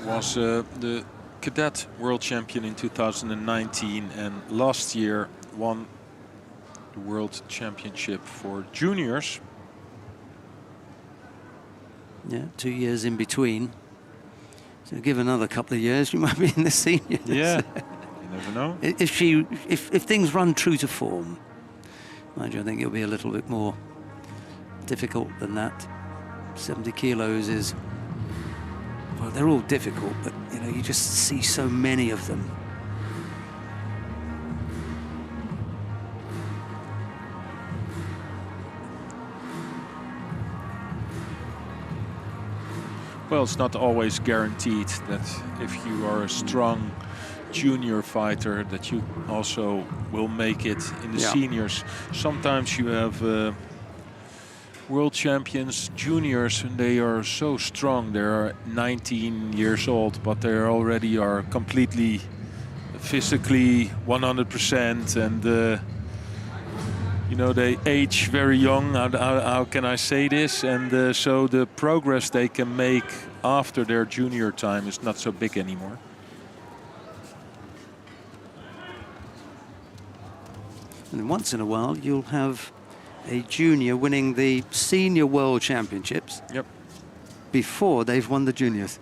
D: Was the cadet world champion in 2019, and last year won the world championship for juniors.
C: Yeah, 2 years in between. So give another couple of years, you might be in the seniors.
D: Yeah, you never know.
C: If things run true to form, mind you, I think it'll be a little bit more difficult than that. 70 kilos is, well, they're all difficult, but you know, you just see so many of them.
D: Well, it's not always guaranteed that if you are a strong junior fighter that you also will make it in the seniors. Sometimes you have world champions, juniors, and they are so strong. They are 19 years old, but they already are completely physically 100%, and you know, they age very young. How can I say this? And so the progress they can make after their junior time is not so big anymore.
C: And once in a while, you'll have a junior winning the senior world championships before they've won the juniors.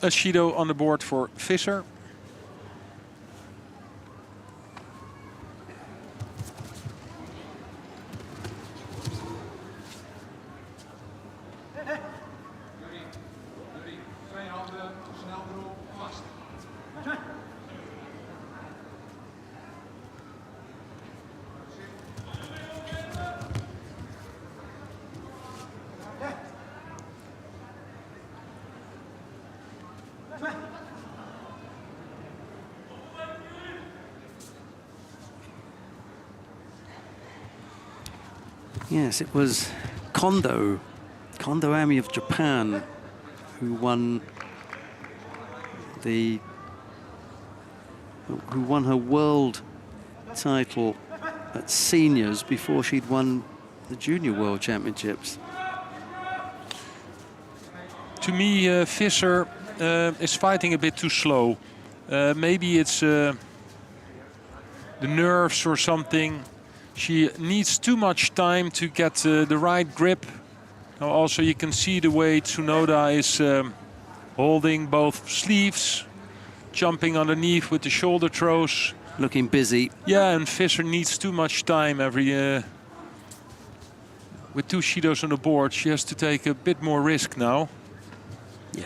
D: A Shido on the board for Visser.
C: Yes, it was Kondo Ami of Japan, who won her world title at seniors before she'd won the junior world championships.
D: To me, Visser is fighting a bit too slow. Maybe it's the nerves or something. She needs too much time to get the right grip. Now also you can see the way Tsunoda is holding both sleeves, jumping underneath with the shoulder throws.
C: Looking busy.
D: Yeah, and Visser needs too much time with 2 Shidos on the board. She has to take a bit more risk now.
C: Yeah.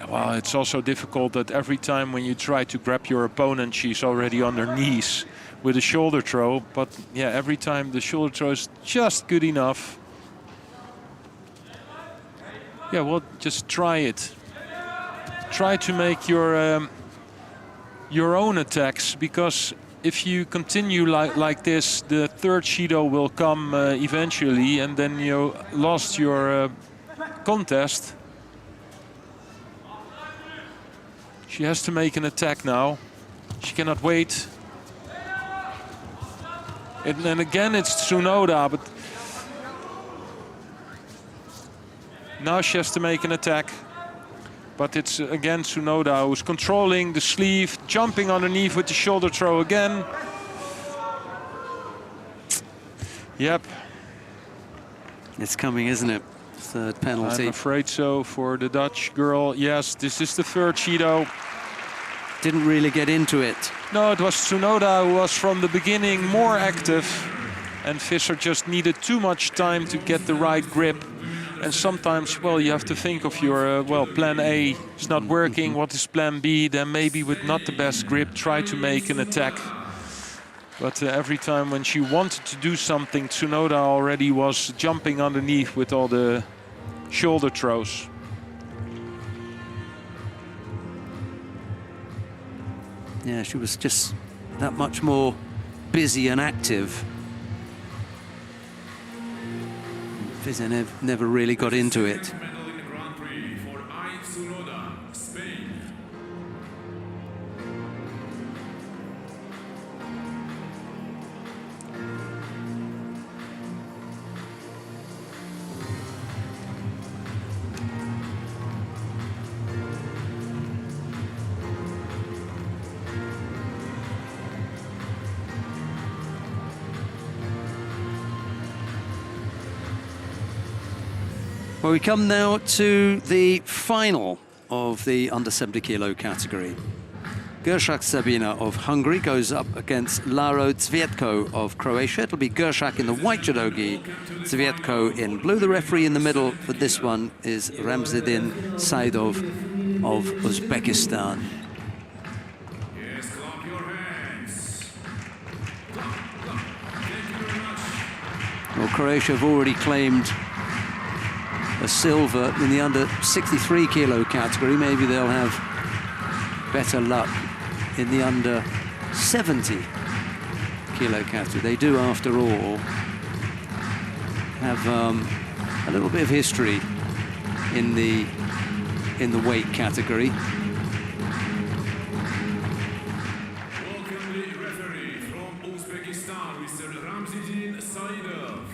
D: Well, it's also difficult that every time when you try to grab your opponent, she's already on her knees with a shoulder throw. But yeah, every time the shoulder throw is just good enough. Yeah, well, just try it. Try to make your own attacks, because if you continue like this, the third Shido will come eventually, and then you lost your contest. She has to make an attack now. She cannot wait. And again, it's Tsunoda, but now she has to make an attack. But it's again Tsunoda who's controlling the sleeve, jumping underneath with the shoulder throw again. Yep.
C: It's coming, isn't it? Third penalty.
D: I'm afraid so for the Dutch girl. Yes, this is the third Shido.
C: Didn't really get into it.
D: No, it was Tsunoda who was from the beginning more active. And Visser just needed too much time to get the right grip. And sometimes, well, you have to think of your, well, plan A is not working. What is plan B? Then maybe with not the best grip, try to make an attack. But every time when she wanted to do something, Tsunoda already was jumping underneath with all the shoulder throws.
C: Yeah, she was just that much more busy and active. Visser never really got into it.
A: Medal in the Grand Prix for Tsunoda, Spain.
C: Well, we come now to the final of the under 70 kilo category. Gershak Sabina of Hungary goes up against Laro Cvietko of Croatia. It'll be Gershak in the white judogi, Cvietko in blue. The referee in the middle for this one is Ramzadin Saidov of Uzbekistan.
A: Yes, clap your hands. Clap, clap. Thank you very much.
C: Well, Croatia have already claimed a silver in the under 63 kilo category. Maybe they'll have better luck in the under 70 kilo category. They do, after all, have a little bit of history in the weight category.
A: Welcome the referee from Uzbekistan, Mr. Ramzadin Saidov.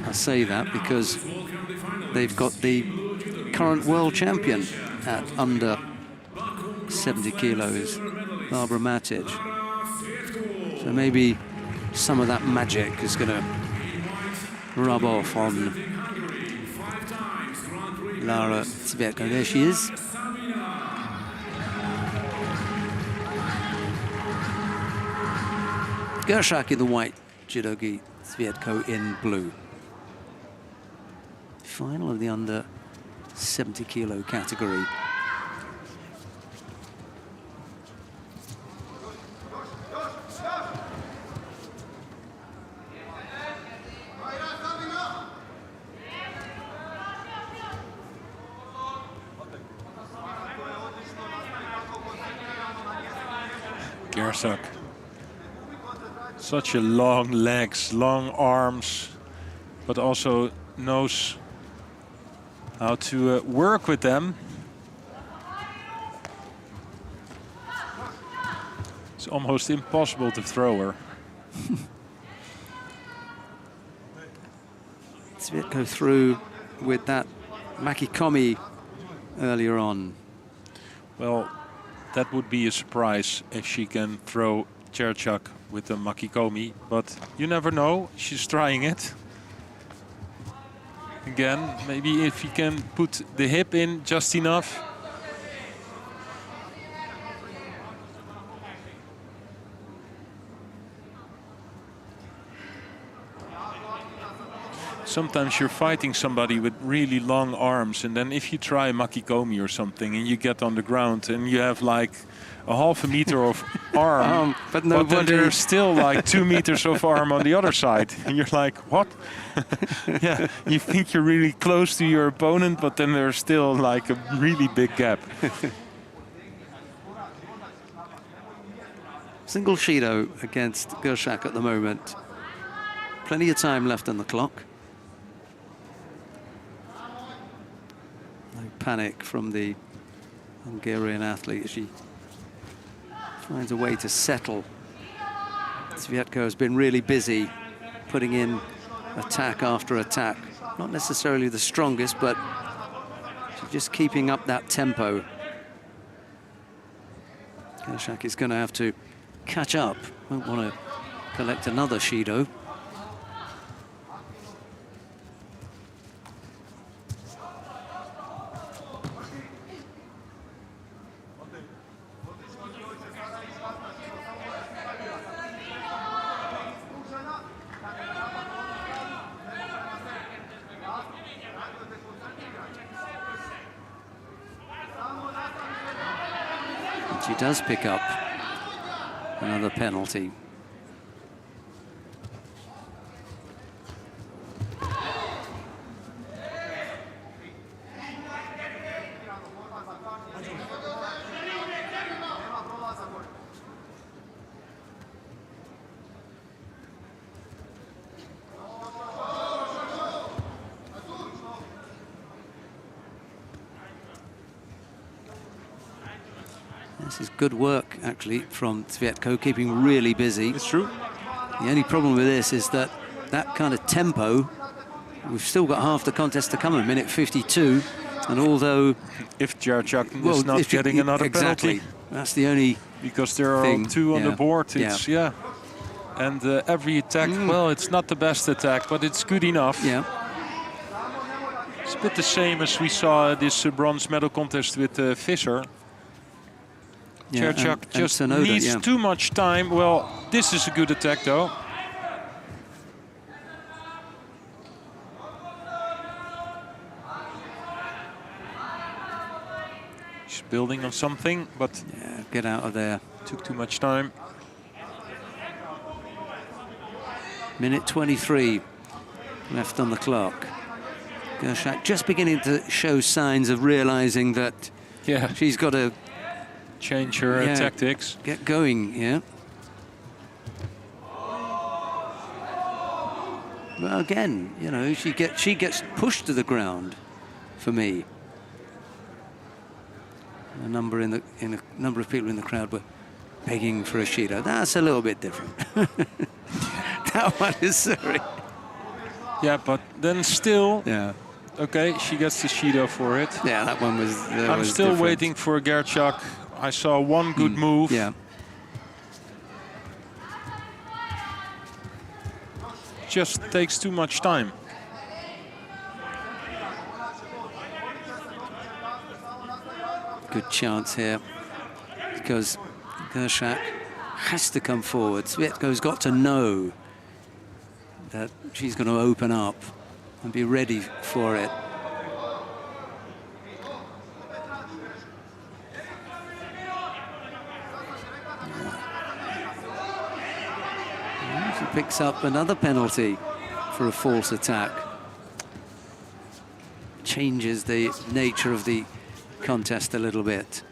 C: I say that because they've got the current world champion at under 70 kilos, Barbara Matic. So maybe some of that magic is going to rub off on Lara Cvietko. There she is. Gershak in the white, judogi, Cvietko in blue. Final of the under 70 kilo category.
D: Gersak. Such a long legs, long arms, but also knows how to work with them. It's almost impossible to throw her.
C: Go through with that Makikomi earlier on.
D: Well, that would be a surprise if she can throw Gersak with the Makikomi, but you never know. She's trying it. Again, maybe if he can put the hip in just enough. Sometimes you're fighting somebody with really long arms, and then if you try a Makikomi or something and you get on the ground and you have like a half a meter of arm, but then there's still like 2 meters of arm on the other side. And you're like, what? Yeah, you think you're really close to your opponent, but then there's still like a really big gap.
C: Single Shido against Gersak at the moment. Plenty of time left on the clock. No panic from the Hungarian athlete as she finds a way to settle. Sviatko has been really busy putting in attack after attack. Not necessarily the strongest, but she's just keeping up that tempo. Gersak is going to have to catch up. Won't want to collect another Shido. She does pick up another penalty. This is good work, actually, from Sviatko, keeping really busy.
D: It's true.
C: The only problem with this is that that kind of tempo, we've still got half the contest to come, a minute 52, and although...
D: If Gersak is not getting another penalty.
C: That's the only
D: because there are 2 on the board. It's, And every attack, well, it's not the best attack, but it's good enough.
C: Yeah.
D: It's a bit the same as we saw this bronze medal contest with Visser. Gersak just
C: Sonoda,
D: needs too much time. Well, this is a good attack, though. She's building on something, but
C: get out of there.
D: Took too much time.
C: Minute 23 left on the clock. Gersak just beginning to show signs of realizing that she's got to
D: change her tactics.
C: Get going, Well, again, you know, she gets pushed to the ground for me. A number of people in the crowd were begging for a Shido. That's a little bit different. That one is sorry.
D: Yeah, but then still. Okay, she gets the Shido for it.
C: Yeah, that one was.
D: I'm still
C: different.
D: waiting for Gersak. I saw one good move.
C: Yeah.
D: Just takes too much time.
C: Good chance here because Gersak has to come forward. Sviatko's got to know that she's going to open up and be ready for it. She picks up another penalty for a false attack. Changes the nature of the contest a little bit.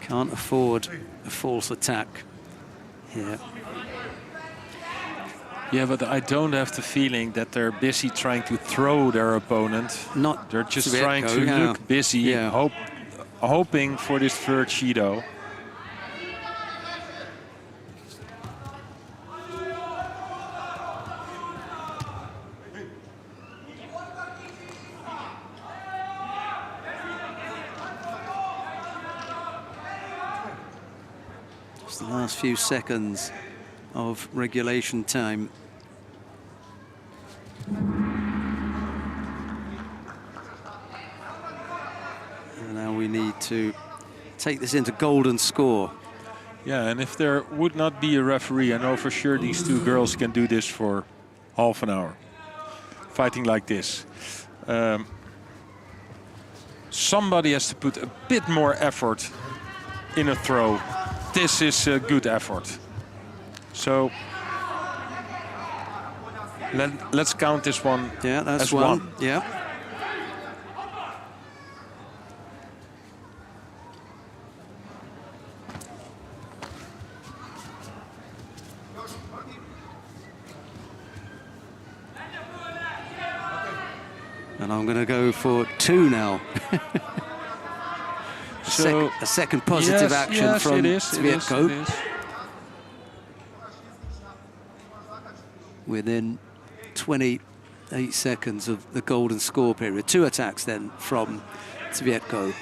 C: Can't afford a false attack here.
D: Yeah, but I don't have the feeling that they're busy trying to throw their opponent. They're just trying to look busy, hoping for this third Shido.
C: It's the last few seconds of regulation time. And now we need to take this into golden score.
D: Yeah, and if there would not be a referee, I know for sure these two girls can do this for half an hour, fighting like this. Somebody has to put a bit more effort in a throw. This is a good effort. So let's count this one.
C: Yeah, that's
D: as
C: one. Yeah. And I'm going to go for 2 now.
D: So
C: a second positive action from Sviatko. Within 28 seconds of the golden score period. 2 attacks then from Sviatko.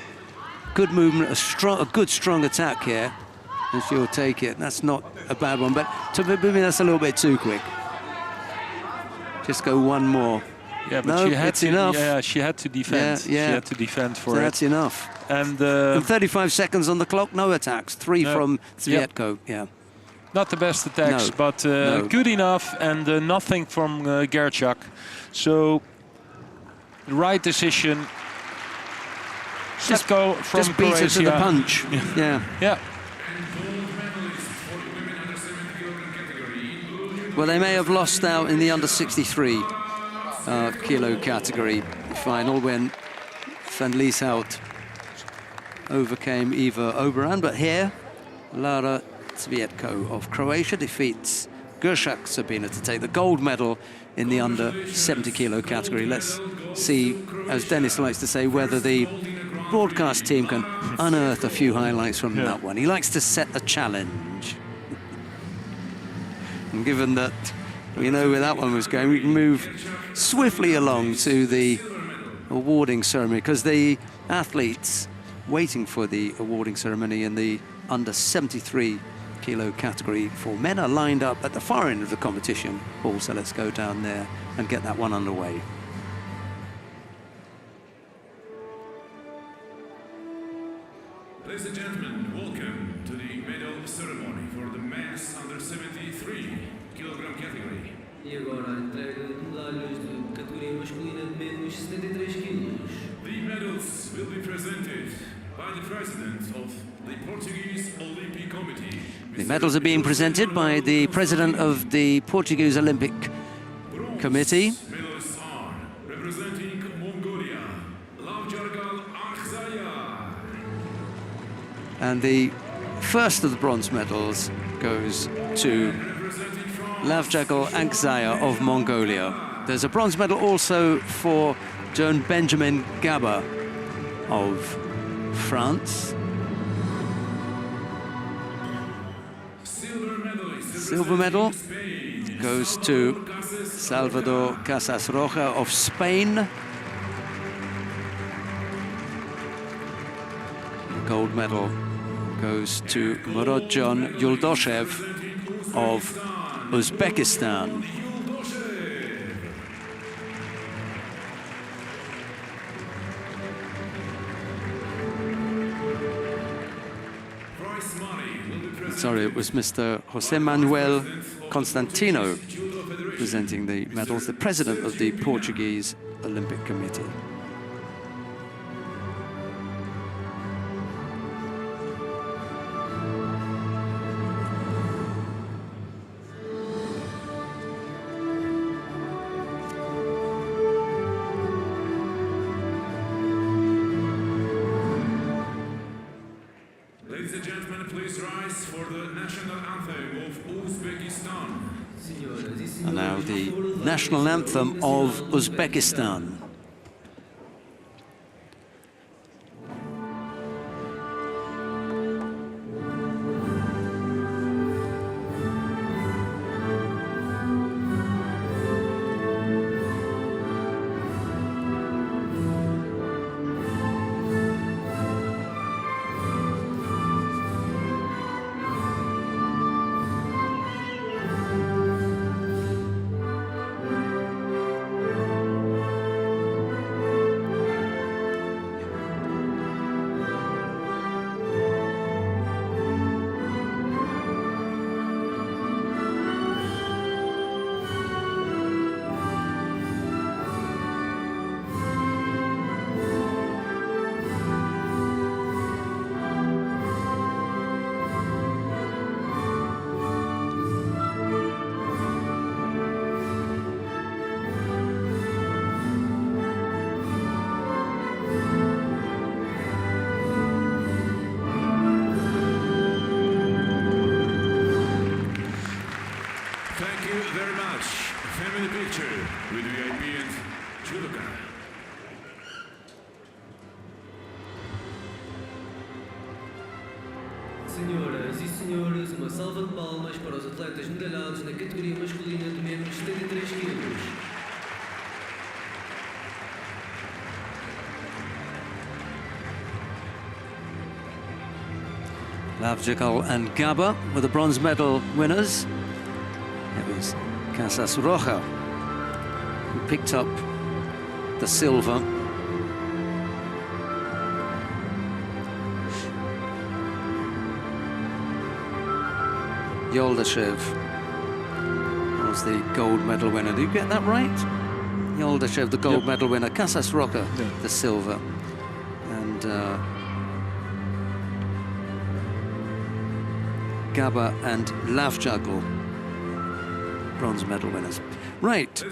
C: Good movement, a good strong attack here. And she'll take it. That's not a bad one, but to me that's a little bit too quick. Just go one more.
D: Yeah, but
C: no,
D: she had to,
C: enough.
D: Yeah, she had to defend.
C: Yeah, yeah.
D: She had to defend for
C: so
D: it.
C: That's enough.
D: And
C: 35 seconds on the clock, no attacks. 3 from Sviatko. Yeah.
D: Not the best attacks, but good enough, and nothing from Gerchak. So, the right decision. Just go from
C: just beat her to the punch. Yeah.
D: Yeah.
C: Well, they may have lost out in the under 63 kilo category final when Van Lieshout overcame Eva Oberan, but here Lara Sviatko of Croatia defeats Gershak Sabina to take the gold medal in the under 70 kilo category. Let's see, as Dennis likes to say, whether the broadcast team can unearth a few highlights from that one. He likes to set a challenge. And given that we know where that one was going, we can move swiftly along to the awarding ceremony, because the athletes waiting for the awarding ceremony in the under 73 kilo category for men are lined up at the far end of the competition hall. So let's go down there and get that one underway.
A: Ladies and gentlemen, welcome to the medal ceremony for the men's under 73 kilogram category.
B: E agora a entrega de medalhas de categoria masculina de menos 73 quilos.
A: The medals will be presented by the president of the Portuguese Olympic Committee.
C: The medals are being presented by the president of the Portuguese Olympic Committee.
A: Medalists are representing Mongolia, Lavjargal Akhzaya.
C: And the first of the bronze medals goes to Lavjagal Ankzaya of Mongolia. There's a bronze medal also for Joan Benjamin Gaba of France. Silver medal goes to Salvador Casas Roja of Spain. The gold medal goes to Murodjon Yuldoshev of Uzbekistan. Sorry, it was Mr. José Manuel Constantino presenting the medals, the president of the Portuguese Olympic Committee.
A: Ladies and please rise for the national anthem of Uzbekistan.
C: And now the national anthem of Uzbekistan.
B: Senhoras e senhores, uma salva de palmas para os atletas medalhados na categoria masculina de menos 73 quilos.
C: Lavjakal and Gaba were the bronze medal winners. It was Casas Roja who picked up the silver. Yoldashev was the gold medal winner. Did you get that right? Yoldashev, the gold medal winner. Casas Roja, the silver. And Gaba and Lavjakal, bronze medal winners. Right,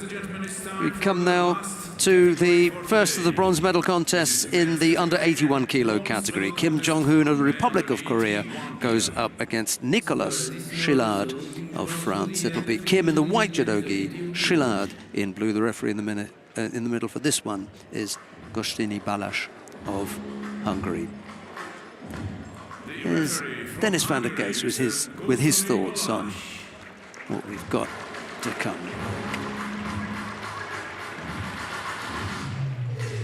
C: we come now to the first of the bronze medal contests in the under 81 kilo category. Kim Jong-hoon of the Republic of Korea goes up against Nicolas Chillard of France. It'll be Kim in the white judogi, Chillard in blue. The referee in the middle for this one is Gostini Balas of Hungary. Here's Dennis van der Geest with his thoughts on what we've got to come.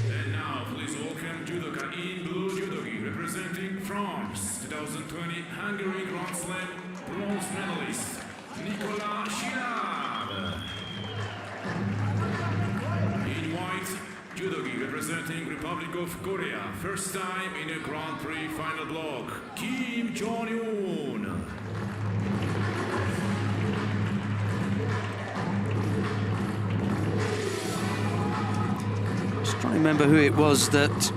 A: And now please welcome judoka in blue judogi representing France 2020 Hungary Grand Slam bronze medalist Nicolas Chillard. In white judogi representing Republic of Korea, first time in a Grand Prix final block, Kim Jong-hoon.
C: Just trying to remember who it was that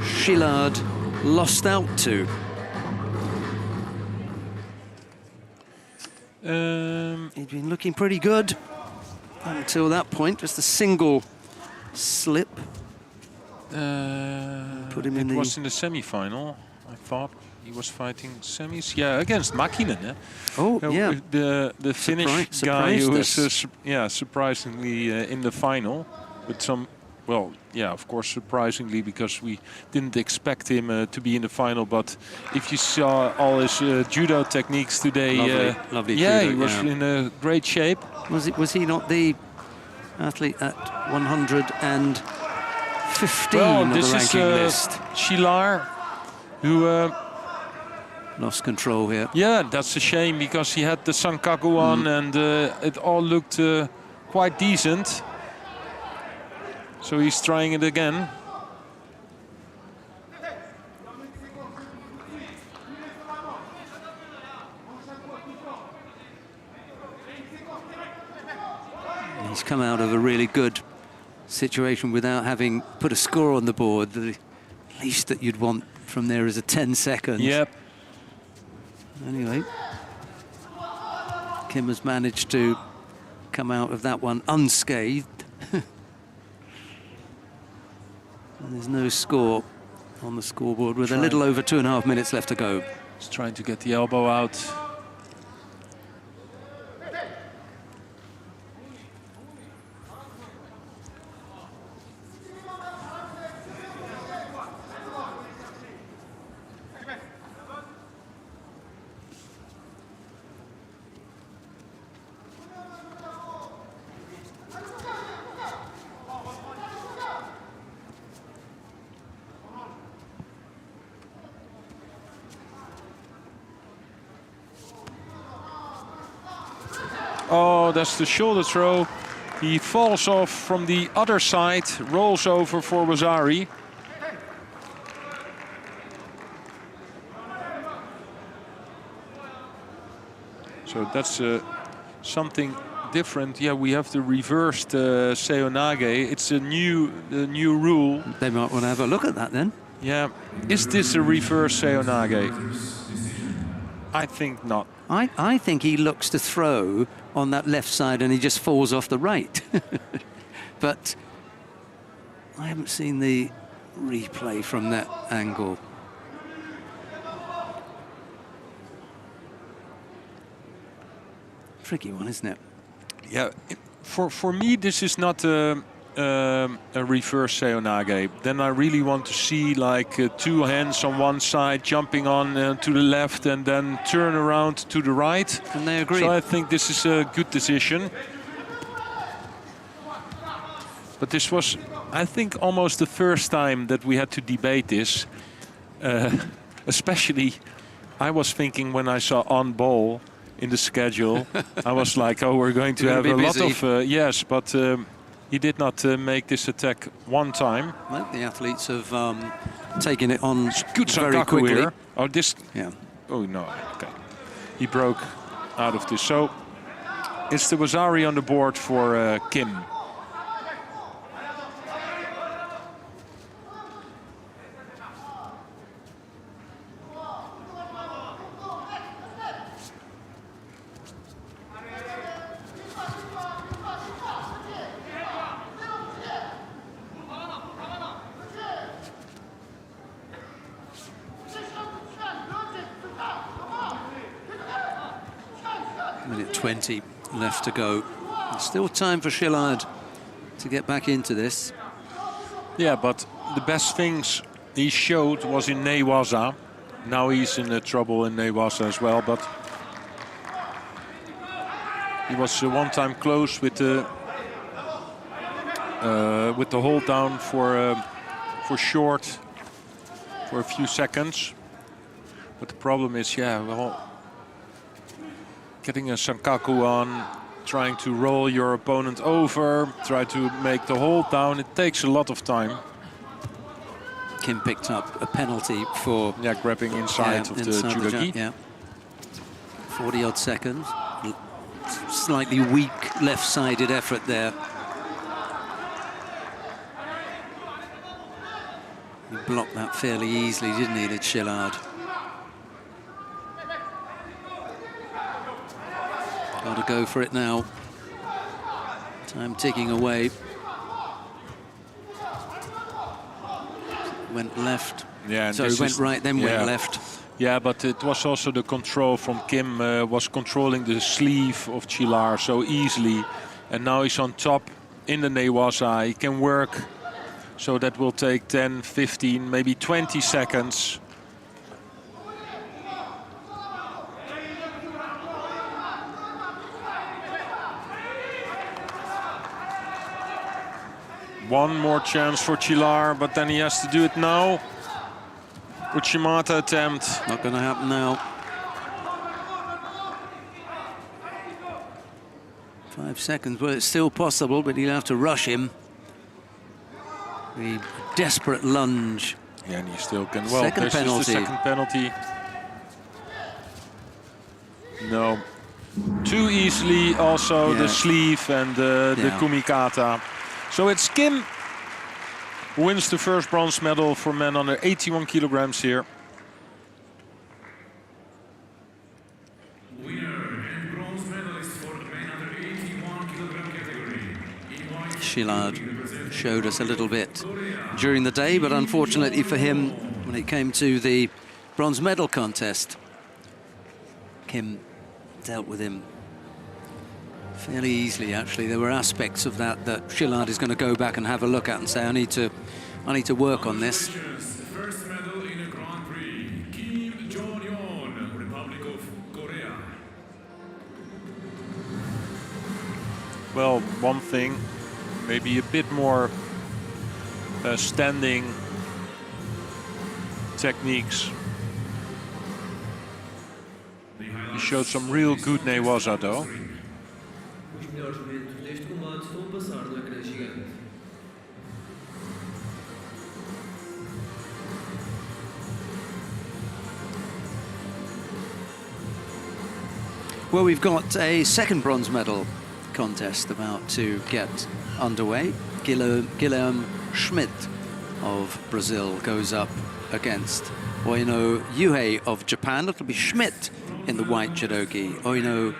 C: Chillard lost out to. He'd been looking pretty good until that point, just a single slip. Put him in
D: it was in the semi-final, I thought. He was fighting semis, yeah, against Mäkinen. Eh?
C: Oh, yeah.
D: The Finnish guy who was, surprisingly in the final. With some, well, yeah, of course, surprisingly, because we didn't expect him to be in the final. But if you saw all his judo techniques today,
C: lovely
D: yeah,
C: judo,
D: he was in a great shape.
C: Was he not the athlete at 115 of the ranking list?
D: Chillard, who
C: lost control here.
D: Yeah, that's a shame because he had the Sankaku on and it all looked quite decent. So he's trying it again.
C: He's come out of a really good situation without having put a score on the board. The least that you'd want from there is a 10 seconds.
D: Yep.
C: Anyway, Kim has managed to come out of that one unscathed. And there's no score on the scoreboard with a little over 2.5 minutes left to go.
D: He's trying to get the elbow out. Oh, that's the shoulder throw. He falls off from the other side, rolls over for Wazari. So that's something different. Yeah, we have the reversed Seonage. It's a new rule.
C: They might want to have a look at that then.
D: Yeah, is this a reverse Seonage? I think not.
C: I think he looks to throw on that left side and he just falls off the right. But I haven't seen the replay from that angle. Tricky one, isn't it?
D: Yeah, for me this is not a reverse Seonage. Then I really want to see like two hands on one side jumping on to the left and then turn around to the right.
C: And they agree.
D: So I think this is a good decision. But this was, I think, almost the first time that we had to debate this. Especially, I was thinking when I saw on ball in the schedule, I was like, oh, we're going to have a lot of, yes, but he did not make this attack one time.
C: Well, the athletes have taken it on
D: good
C: very quickly.
D: Here. Oh, this,
C: yeah.
D: Oh, no, okay. He broke out of this. So it's the Wazari on the board for Kim.
C: Minute 20 left to go. There's still time for Shillard to get back into this.
D: Yeah, but the best things he showed was in Newaza. Now he's in trouble in Newaza as well, but he was one time close with the hold down for short for a few seconds. But the problem is, yeah, well, getting a Sankaku on, trying to roll your opponent over, try to make the hold down, it takes a lot of time.
C: Kim picked up a penalty for
D: grabbing inside of the Judogi.
C: Yeah, 40-odd seconds. Slightly weak left-sided effort there. He blocked that fairly easily, didn't he, the Shillard? Got to go for it now. Time ticking away. Went left.
D: Yeah,
C: so he went right, then went left.
D: Yeah, but it was also the control from Kim, was controlling the sleeve of Chilar so easily. And now he's on top in the Newaza. He can work. So that will take 10, 15, maybe 20 seconds. One more chance for Chilar, but then he has to do it now. Uchimata attempt.
C: Not going to happen now. 5 seconds. Well, it's still possible, but he'll have to rush him. The desperate lunge.
D: Yeah, and he still can. Well,
C: second penalty.
D: The second penalty. No. Too easily also the sleeve and the kumikata. So it's Kim who wins the first bronze medal for men under 81 kilograms here.
A: Winner and bronze medalist for the men under 81 kilogram category.
C: Shillard showed us a little bit during the day, but unfortunately for him, when it came to the bronze medal contest, Kim dealt with him fairly easily, actually. There were aspects of that that Shillard is going to go back and have a look at and say, I need to work on this.
A: First medal in a Grand Prix, Kim Jong-yeon, Republic of Korea.
D: Well, one thing, maybe a bit more standing techniques. He showed some real good newaza though.
B: Os melhores momentos deste combate estão a passar no ecrã gigante.
C: Well, we've got a second bronze medal contest about to get underway. Guilherme Schmidt of Brazil goes up against Oino Yuhei of Japan. It'll be Schmidt in the white judogi, Oino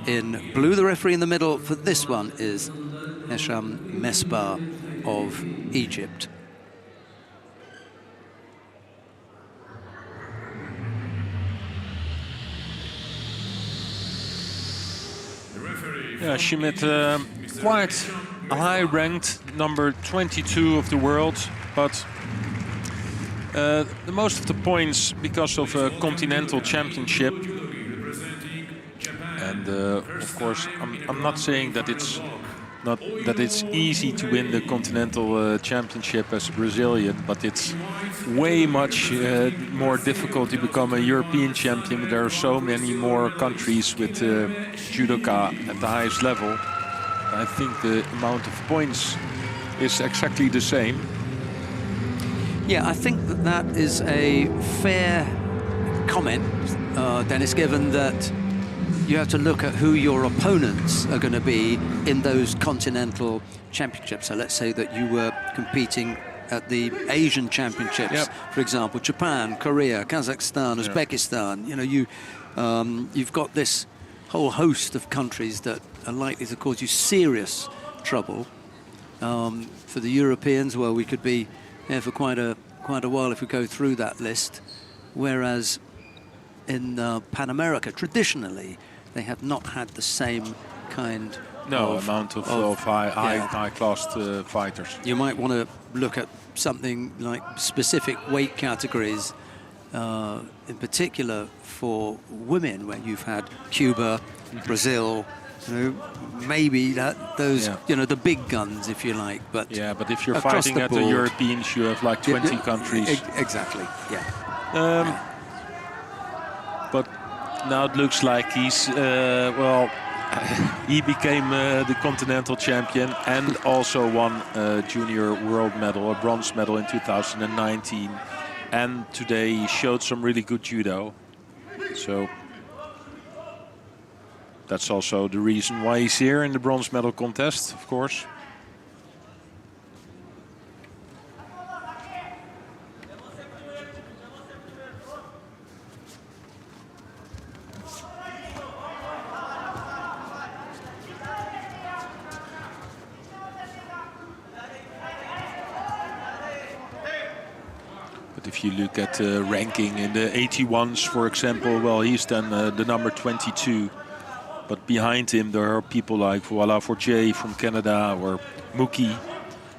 C: in blue. The referee in the middle for this one is Hesham Mesbah of Egypt.
D: Yeah, Schmidt, quite high-ranked, number 22 of the world, but the most of the points because of a Continental Championship. And of course, I'm not saying that it's easy to win the Continental Championship as a Brazilian, but it's way much more difficult to become a European champion. There are so many more countries with judoka at the highest level. I think the amount of points is exactly the same.
C: Yeah, I think that is a fair comment, Dennis, given that you have to look at who your opponents are going to be in those continental championships. So let's say that you were competing at the Asian championships,
D: yep.
C: For example, Japan, Korea, Kazakhstan, Uzbekistan. You know, you've got this whole host of countries that are likely to cause you serious trouble. For the Europeans, well, we could be there for quite a while if we go through that list. Whereas in Pan America, traditionally, they have not had the same kind of
D: high-class fighters.
C: You might want to look at something like specific weight categories, in particular for women, where you've had Cuba, Brazil, you know, maybe those, you know, the big guns, if you like. But
D: yeah, but if you're fighting at the Europeans, you have like 20 countries.
C: Exactly. Yeah.
D: But now it looks like he's he became the Continental champion and also won a junior world medal, a bronze medal in 2019. And today he showed some really good judo. So that's also the reason why he's here in the bronze medal contest, of course. But if you look at the ranking in the 81s, for example, well, he's then the number 22. But behind him, there are people like Voila Fortier from Canada or Muki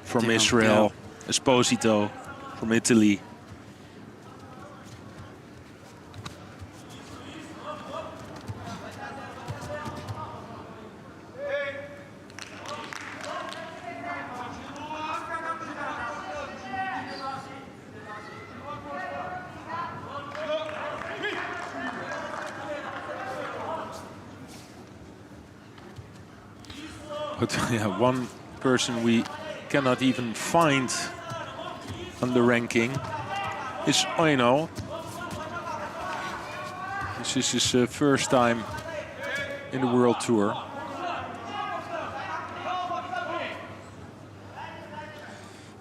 D: from Israel, Esposito from Italy. But yeah, one person we cannot even find on the ranking is Oino. This is his first time in the World Tour.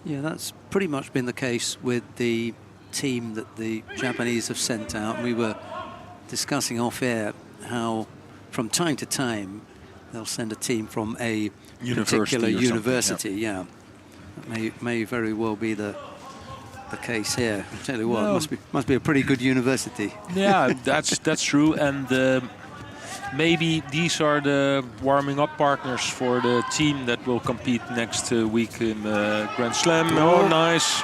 C: Yeah, that's pretty much been the case with the team that the Japanese have sent out. We were discussing off air how from time to time they'll send a team from a particular university. Yeah, that may very well be the the case here. I tell you what,
D: No.
C: must be a pretty good university.
D: Yeah, that's true. And maybe these are the warming up partners for the team that will compete next week in Grand Slam. Oh, nice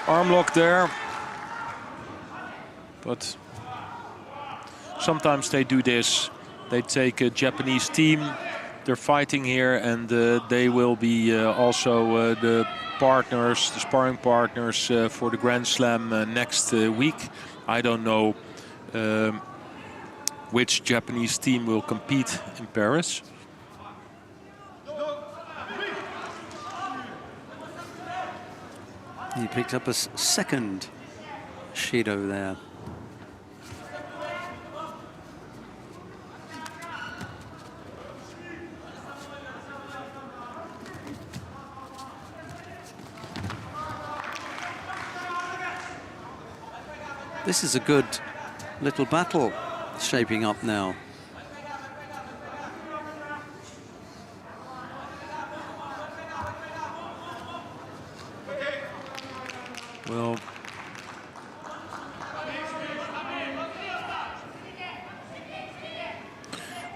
D: arm lock there. But sometimes they do this. They take a Japanese team. They're fighting here, and they will be also the partners, the sparring partners for the Grand Slam next week. I don't know which Japanese team will compete in Paris.
C: He picked up a second Shido there. This is a good little battle shaping up now.
D: Well,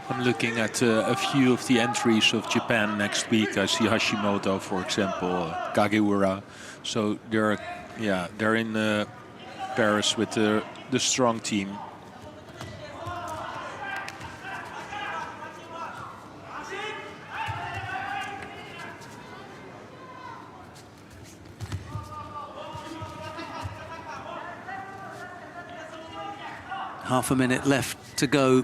D: I'm looking at a few of the entries of Japan next week. I see Hashimoto, for example, Kageura. So they're in Paris with the strong team.
C: Half a minute left to go.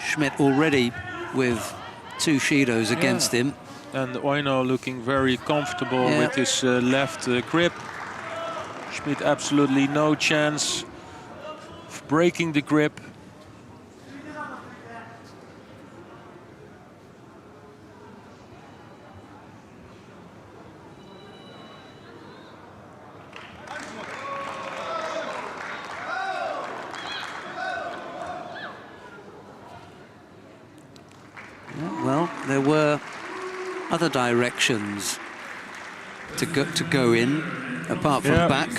C: Schmidt already with 2 Shidos against him.
D: And Oino looking very comfortable with his left grip. Schmidt absolutely no chance of breaking the grip.
C: Well, there were other directions to go in, apart from back,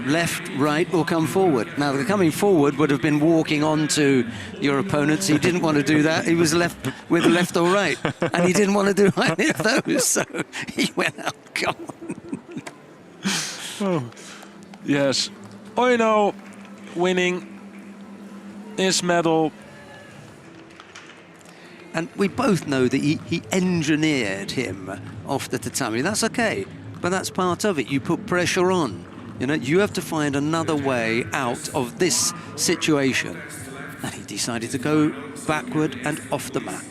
C: left, right, or come forward. Now, the coming forward would have been walking onto your opponents. He didn't want to do that. He was left with left or right, and he didn't want to do any of those, so he went out. Come on.
D: Oh, yes, Oino winning his medal.
C: And we both know that he engineered him off the tatami. That's okay, but that's part of it. You put pressure on. You know, you have to find another way out of this situation. And he decided to go backward and off the mat.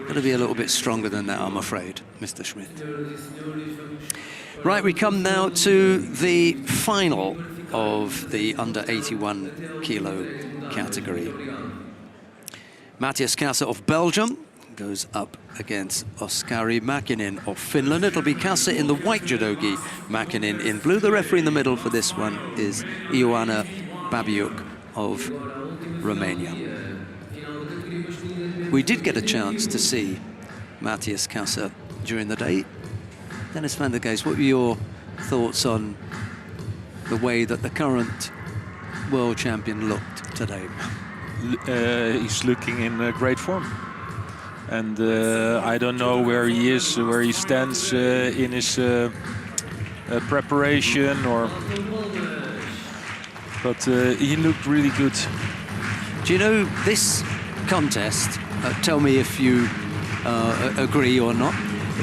C: Got to be a little bit stronger than that, I'm afraid, Mr. Schmidt. Right, we come now to the final of the under 81 kilo category. Matthias Kasa of Belgium goes up against Oskari Mäkinen of Finland. It'll be Kasa in the white judogi, Mäkinen in blue. The referee in the middle for this one is Ioana Babiuk of Romania. We did get a chance to see Matthias Kasa during the day. Dennis van der Geest, what were your thoughts on the way that the current world champion looked today?
D: He's looking in great form. And I don't know where he is, where he stands in his preparation, but he looked really good.
C: Do you know this contest? Tell me if you agree or not.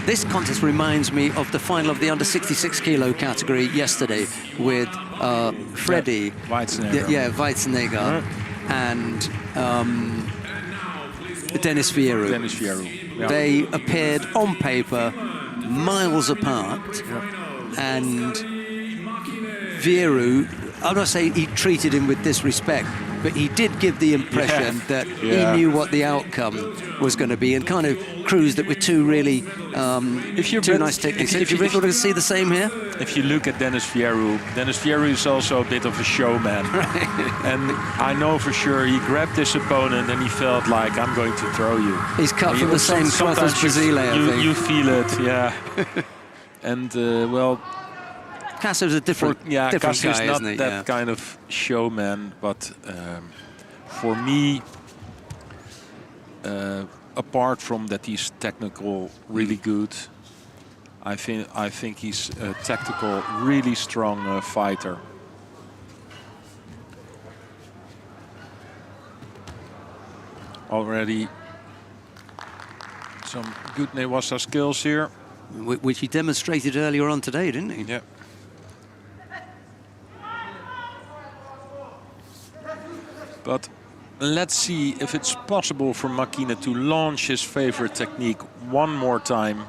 C: This contest reminds me of the final of the under 66 kilo category yesterday with Freddy, Weitzenegger, and Dennis Vieru. They appeared on paper miles apart, and Vieru, I'm not saying he treated him with disrespect, but he did give the impression that he knew what the outcome was going to be and kind of cruised it with two really two nice techniques. If you were to see the same here?
D: if you look at Dennis Fierro is also a bit of a showman. And I know for sure he grabbed his opponent and he felt like, I'm going to throw you.
C: He's cut from the same cloth as Basile, I think.
D: You feel it, yeah. And, well...
C: Kasso's a different guy,
D: Kasso is not
C: isn't he?
D: that kind of showman, but for me, apart from that he's technical, really good, I think he's a tactical, really strong fighter. Already some good Newasa skills here.
C: Which he demonstrated earlier on today, didn't he?
D: Yeah. But let's see if it's possible for Makine to launch his favorite technique one more time.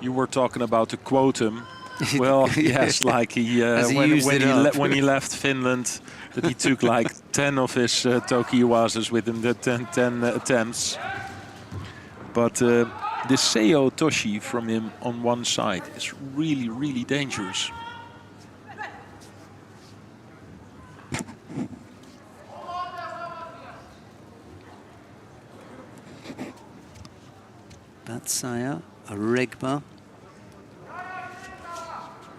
D: You were talking about to quote him. Well, yes, like when he left Finland, that he took like 10 of his Tokiwazas with him, the 10 attempts. But the Seo Toshi from him on one side is really, really dangerous.
C: Batsaya, Regba,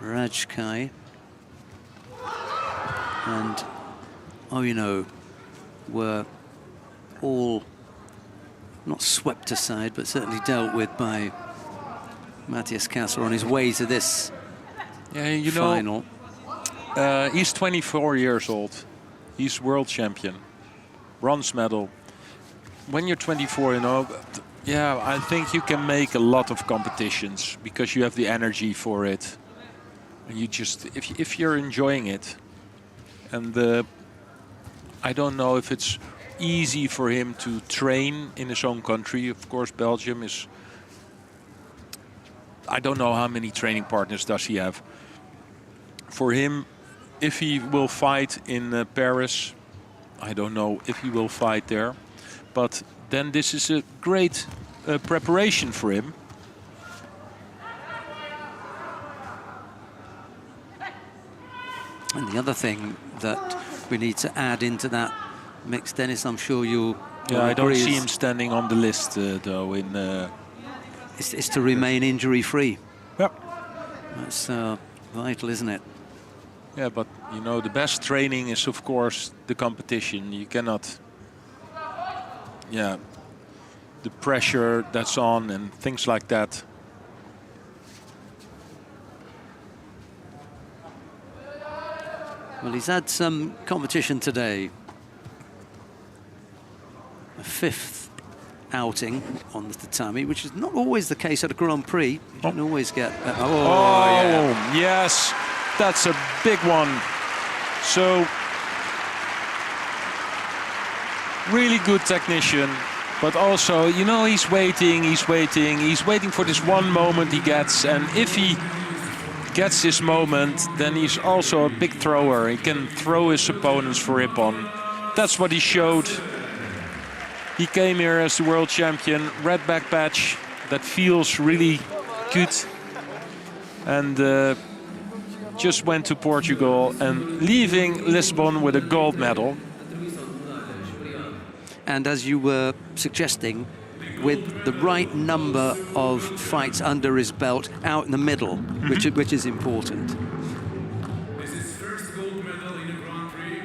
C: Rajkai, and Oino were all not swept aside, but certainly dealt with by Matthias Kasser on his way to this final.
D: He's 24 years old. He's world champion, bronze medal. When you're 24, you know, yeah, I think you can make a lot of competitions because you have the energy for it. And you just, if you're enjoying it, and I don't know if it's easy for him to train in his own country. Of course, Belgium is, I don't know how many training partners does he have. For him, if he will fight in Paris, I don't know if he will fight there. But then this is a great preparation for him.
C: And the other thing that we need to add into that mix, Dennis, I'm sure you'll
D: I don't see him standing on the list, though.
C: Is to remain injury-free.
D: Yep.
C: That's vital, isn't it?
D: Yeah, but, you know, the best training is, of course, the competition. You cannot... Yeah, the pressure that's on and things like that.
C: Well, he's had some competition today. A 5th outing on the tatami, which is not always the case at a Grand Prix. You don't always get...
D: yeah. Yes, that's a big one. So, really good technician, but also, you know, he's waiting for this one moment he gets, and if he gets this moment, then he's also a big thrower. He can throw his opponents for ippon. That's what he showed. He came here as the world champion, red back patch, that feels really good, and just went to Portugal and leaving Lisbon with a gold medal.
C: And as you were suggesting, with the right number of fights under his belt out in the middle, which is important.
A: This is first gold medal in a Grand Prix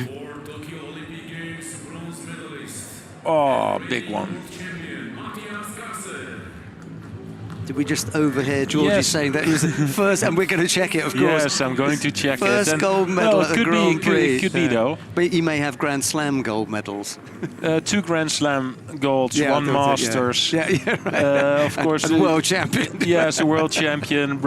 A: for Tokyo Olympic Games bronze medalist.
D: Oh, big one.
A: Champion Matthias Kasser.
C: Did we just overhear Georgie saying that he was the first, and we're going to check it, of course.
D: Yes, I'm going to check
C: first
D: it.
C: Gold medal at the Grand Prix.
D: Could be, though.
C: But he may have Grand Slam gold medals.
D: 2 Grand Slam golds, 1 Masters.
C: Right.
D: Of course,
C: and world champion.
D: Yes, a world champion,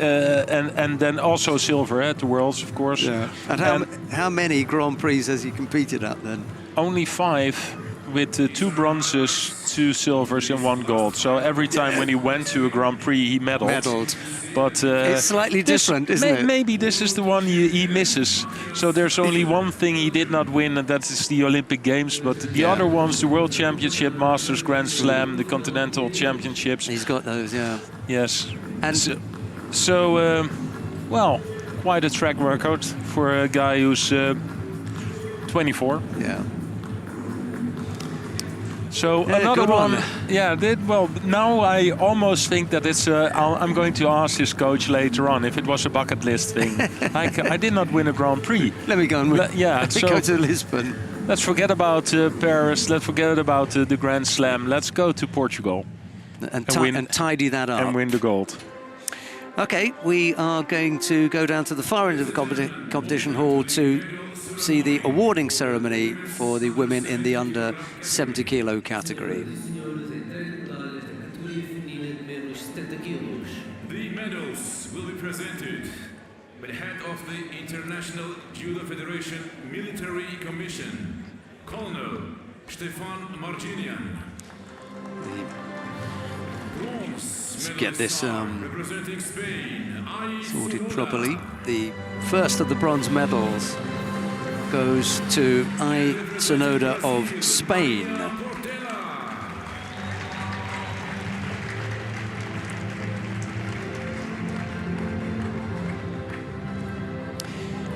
D: and then also silver at the Worlds, of course.
C: Yeah. And how many Grand Prix has he competed at then?
D: Only 5, with 2 bronzes, 2 silvers, and 1 gold. So every time when he went to a Grand Prix, he medaled. But
C: it's slightly different, isn't it?
D: Maybe this is the one he misses. So there's only one thing he did not win, and that is the Olympic Games. But the other ones, the World Championship, Masters, Grand Slam, the Continental Championships.
C: He's got those, yeah.
D: Yes.
C: And
D: So, well, quite a track record for a guy who's 24.
C: Yeah.
D: So
C: Yeah,
D: another
C: good
D: one.
C: one.
D: Yeah, well, now I almost think that it's. I'm going to ask his coach later on if it was a bucket list thing. Like, I did not win a Grand Prix.
C: Let me go and
D: Yeah,
C: let me
D: so
C: go to Lisbon.
D: let's forget about Paris. Let's forget about the Grand Slam. Let's go to Portugal
C: And,
D: win-
C: and tidy that up.
D: and win the gold.
C: Okay, we are going to go down to the far end of the competition hall to see the awarding ceremony for the women in the under 70 kilo category.
A: The medals will be presented by the head of the International Judo Federation Military Commission, Colonel Stefan Marginian.
C: Let's get this
A: Representing Spain,
C: sorted properly. The first of the bronze medals goes to Ai Tsunoda of Spain.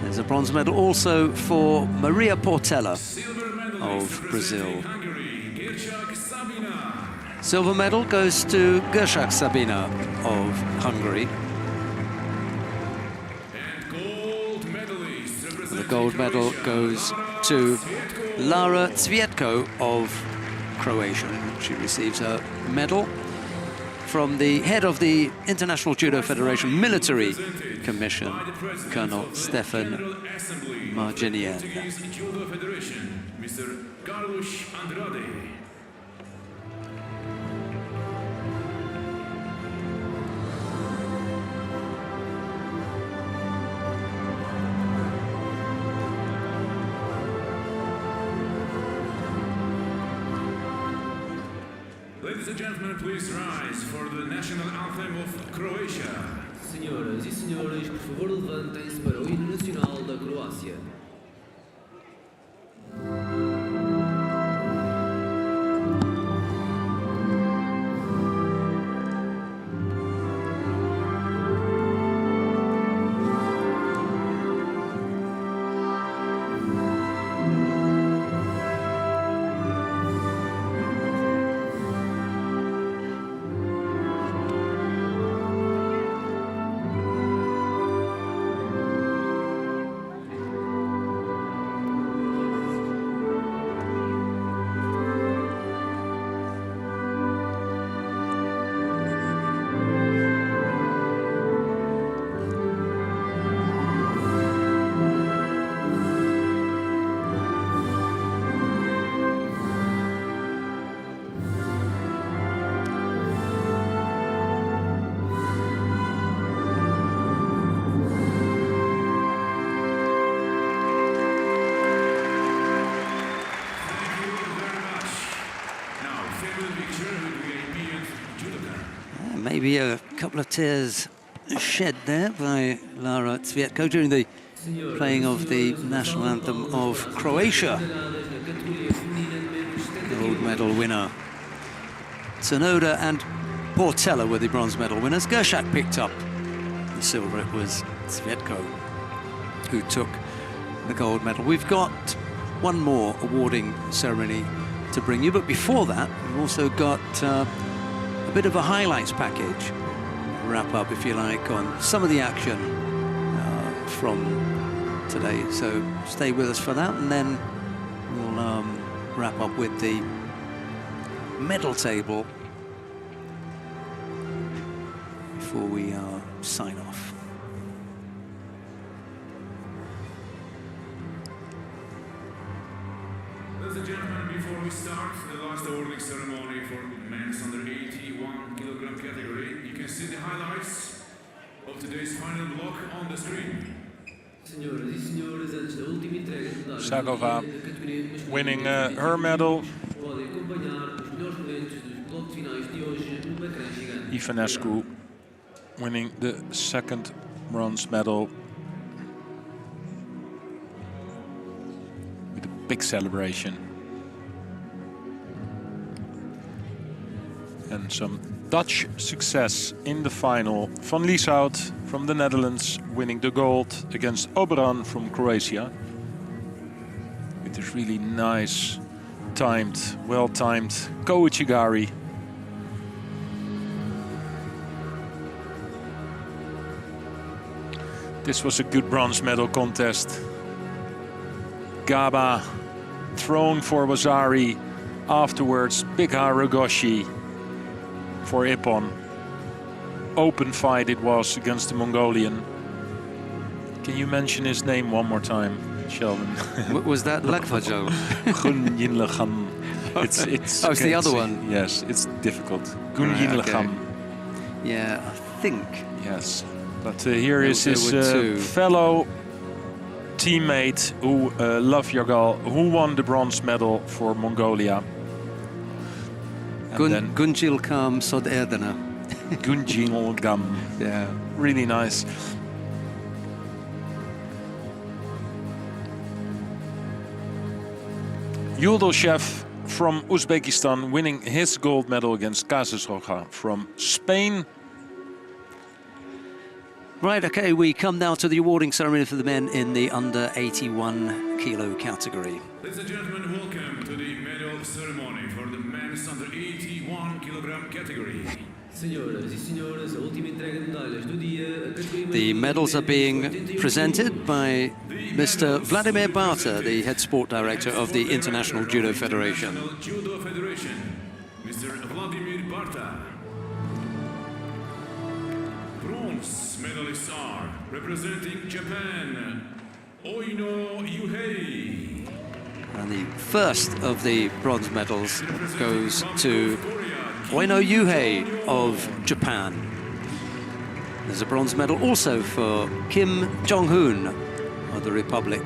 C: There's a bronze medal also for Maria Portela of Brazil. Silver medal goes to Gershak Sabina of Hungary. The gold medal goes to Lara Cvietko of Croatia. She receives her medal from the head of the International Judo Federation Military Commission, Colonel Stefan Marginian.
A: Judo Federation, Mr. Carlos Andrade. Ladies and gentlemen, please rise for the national anthem of Croatia.
B: Senhoras e senhores, por favor, levantem-se para o hino nacional da Croácia.
C: Maybe a couple of tears shed there by Lara Cvietko during the playing of the national anthem of Croatia. The gold medal winner Tsunoda and Portela were the bronze medal winners. Gershak picked up the silver. It was Cvietko who took the gold medal. We've got one more awarding ceremony to bring you, but before that we've also got a bit of a highlights package, wrap up if you like on some of the action from today. So stay with us for that, and then we'll wrap up with the medal table before we sign off.
A: Ladies and gentlemen, before we start the last awarding ceremony for men's under 81 kilogram category, you can see the highlights of today's final block on the screen.
B: Senhoras e senhores, antes da última entrega de medalhas
D: Sagova
B: da categoria masculina,
D: winning her medal.
B: podem acompanhar os melhores momentos dos blocos finais de hoje no ecrã gigante.
D: Ivanescu winning the second bronze medal with a big celebration. and some Dutch success in the final. Van Lieshout from the Netherlands winning the gold against Oberan from Croatia. With this really nice, timed, well-timed Kouchigari. This was a good bronze medal contest. Gaba thrown for Wazari. Afterwards, big Haragoshi for Ippon. Open fight it was against the Mongolian. Can you mention his name one more time, Sheldon?
C: Was that Lakvajo?
D: Gun Yinlecham. It's
C: oh, it's the other one.
D: Yes, it's difficult. Gun
C: Right,
D: Yinlecham.
C: okay. Yeah, I think.
D: Yes, but here is
C: There
D: his
C: were two.
D: fellow teammate, who Love Yagal, who won the bronze medal for Mongolia. And then
C: Gunjil Kam Sod Erdena.
D: Gunjil Gam.
C: Yeah.
D: Really nice. Yuldashev from Uzbekistan winning his gold medal against Kazasroga from Spain.
C: Right, okay, we come now to the awarding ceremony for the men in the under 81 kilo category.
A: Ladies and gentlemen, welcome to the medal ceremony for the men's under 81 kilogram category.
B: Senhoras e senhores, a última entrega de medalhas do dia.
C: The medals are being presented by Mr. Vladimir Barta, the head sport director of the International Judo Federation.
A: International Judo Federation, Mr. Vladimir Barta. Bronze medalists are representing Japan, Oino Yuhei.
C: And the first of the bronze medals goes to Oino Yuhei of Japan. There's a bronze medal also for Kim Jong-hoon of the Republic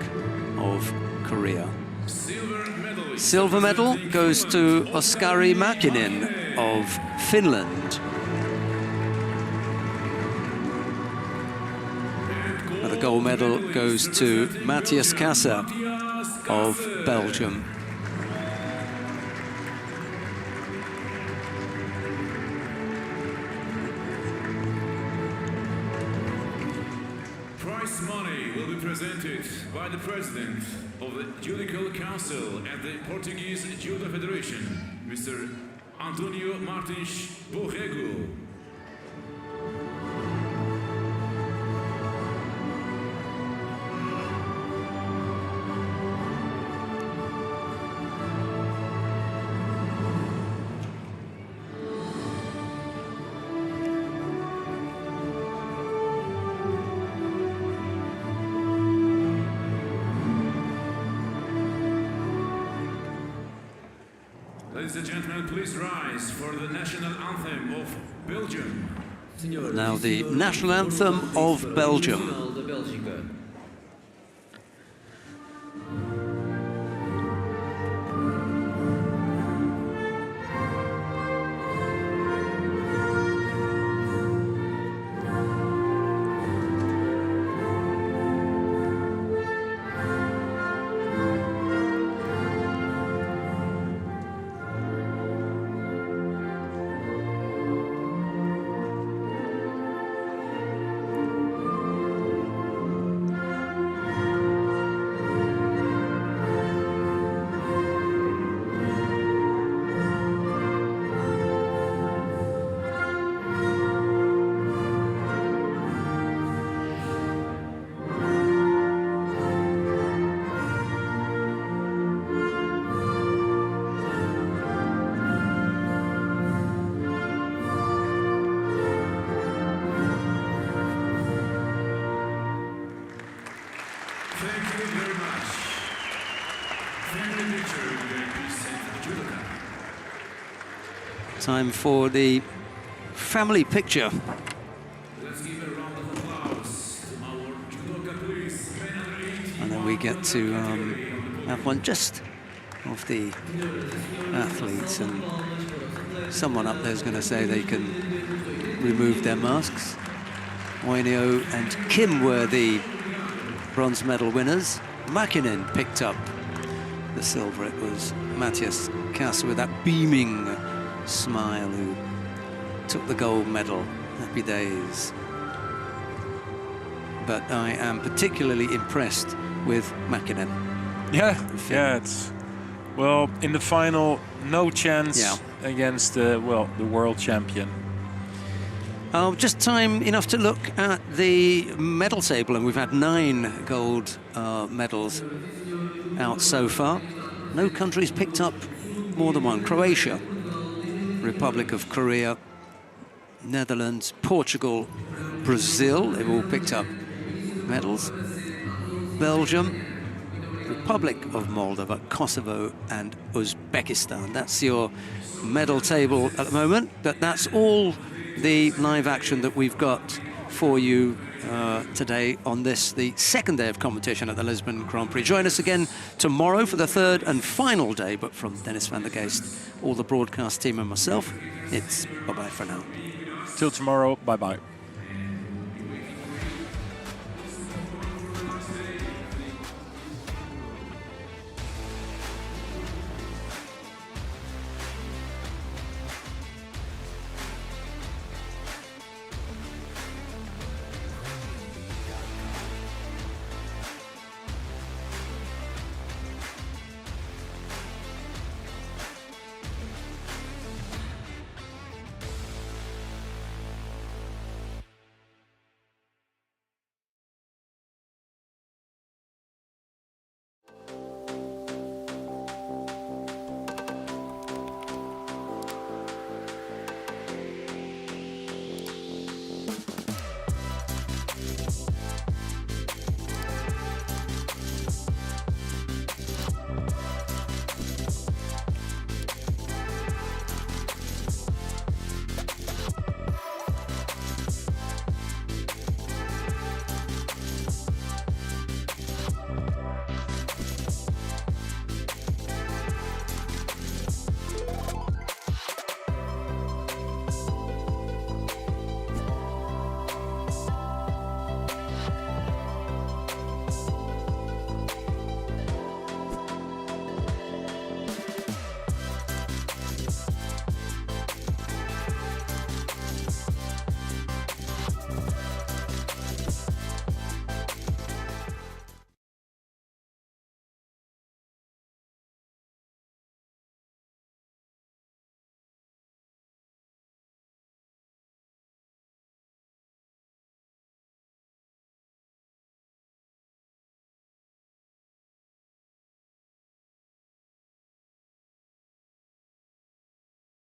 C: of Korea. Silver medal goes to Oskari Mäkinen of Finland. And the gold medal goes to Matthias Kata of Belgium.
A: Prize money will be presented by the President of the Judicial Council at the Portuguese Judo Federation, Mr. Antonio Martins Borrego. Ladies and gentlemen, please rise for the national anthem of Belgium.
C: Now the national anthem of Belgium.
A: Thank you very much. Family picture with the Prix judoka.
C: Time for the family picture.
A: Let's give a round of applause to our judoka please.
C: And then we get to have one just of the athletes, and someone up there is going to say they can remove their masks. Oinio and Kim were the bronze medal winners. Mäkinen picked up the silver. It was Matthias Kata with that beaming smile, who took the gold medal. Happy days. But I am particularly impressed with Mäkinen.
D: Yeah, it's, well, in the final, no chance against the world champion.
C: Just time enough to look at the medal table, and we've had 9 gold medals out so far. No countries picked up more than one. Croatia, Republic of Korea, Netherlands, Portugal, Brazil, they've all picked up medals. Belgium, Republic of Moldova, Kosovo and Uzbekistan. That's your medal table at the moment, but that's all the live action that we've got for you today on this, the second day of competition at the Lisbon Grand Prix. Join us again tomorrow for the third and final day, but from Dennis van der Geest, all the broadcast team and myself, it's bye-bye for now.
D: Till tomorrow, bye-bye.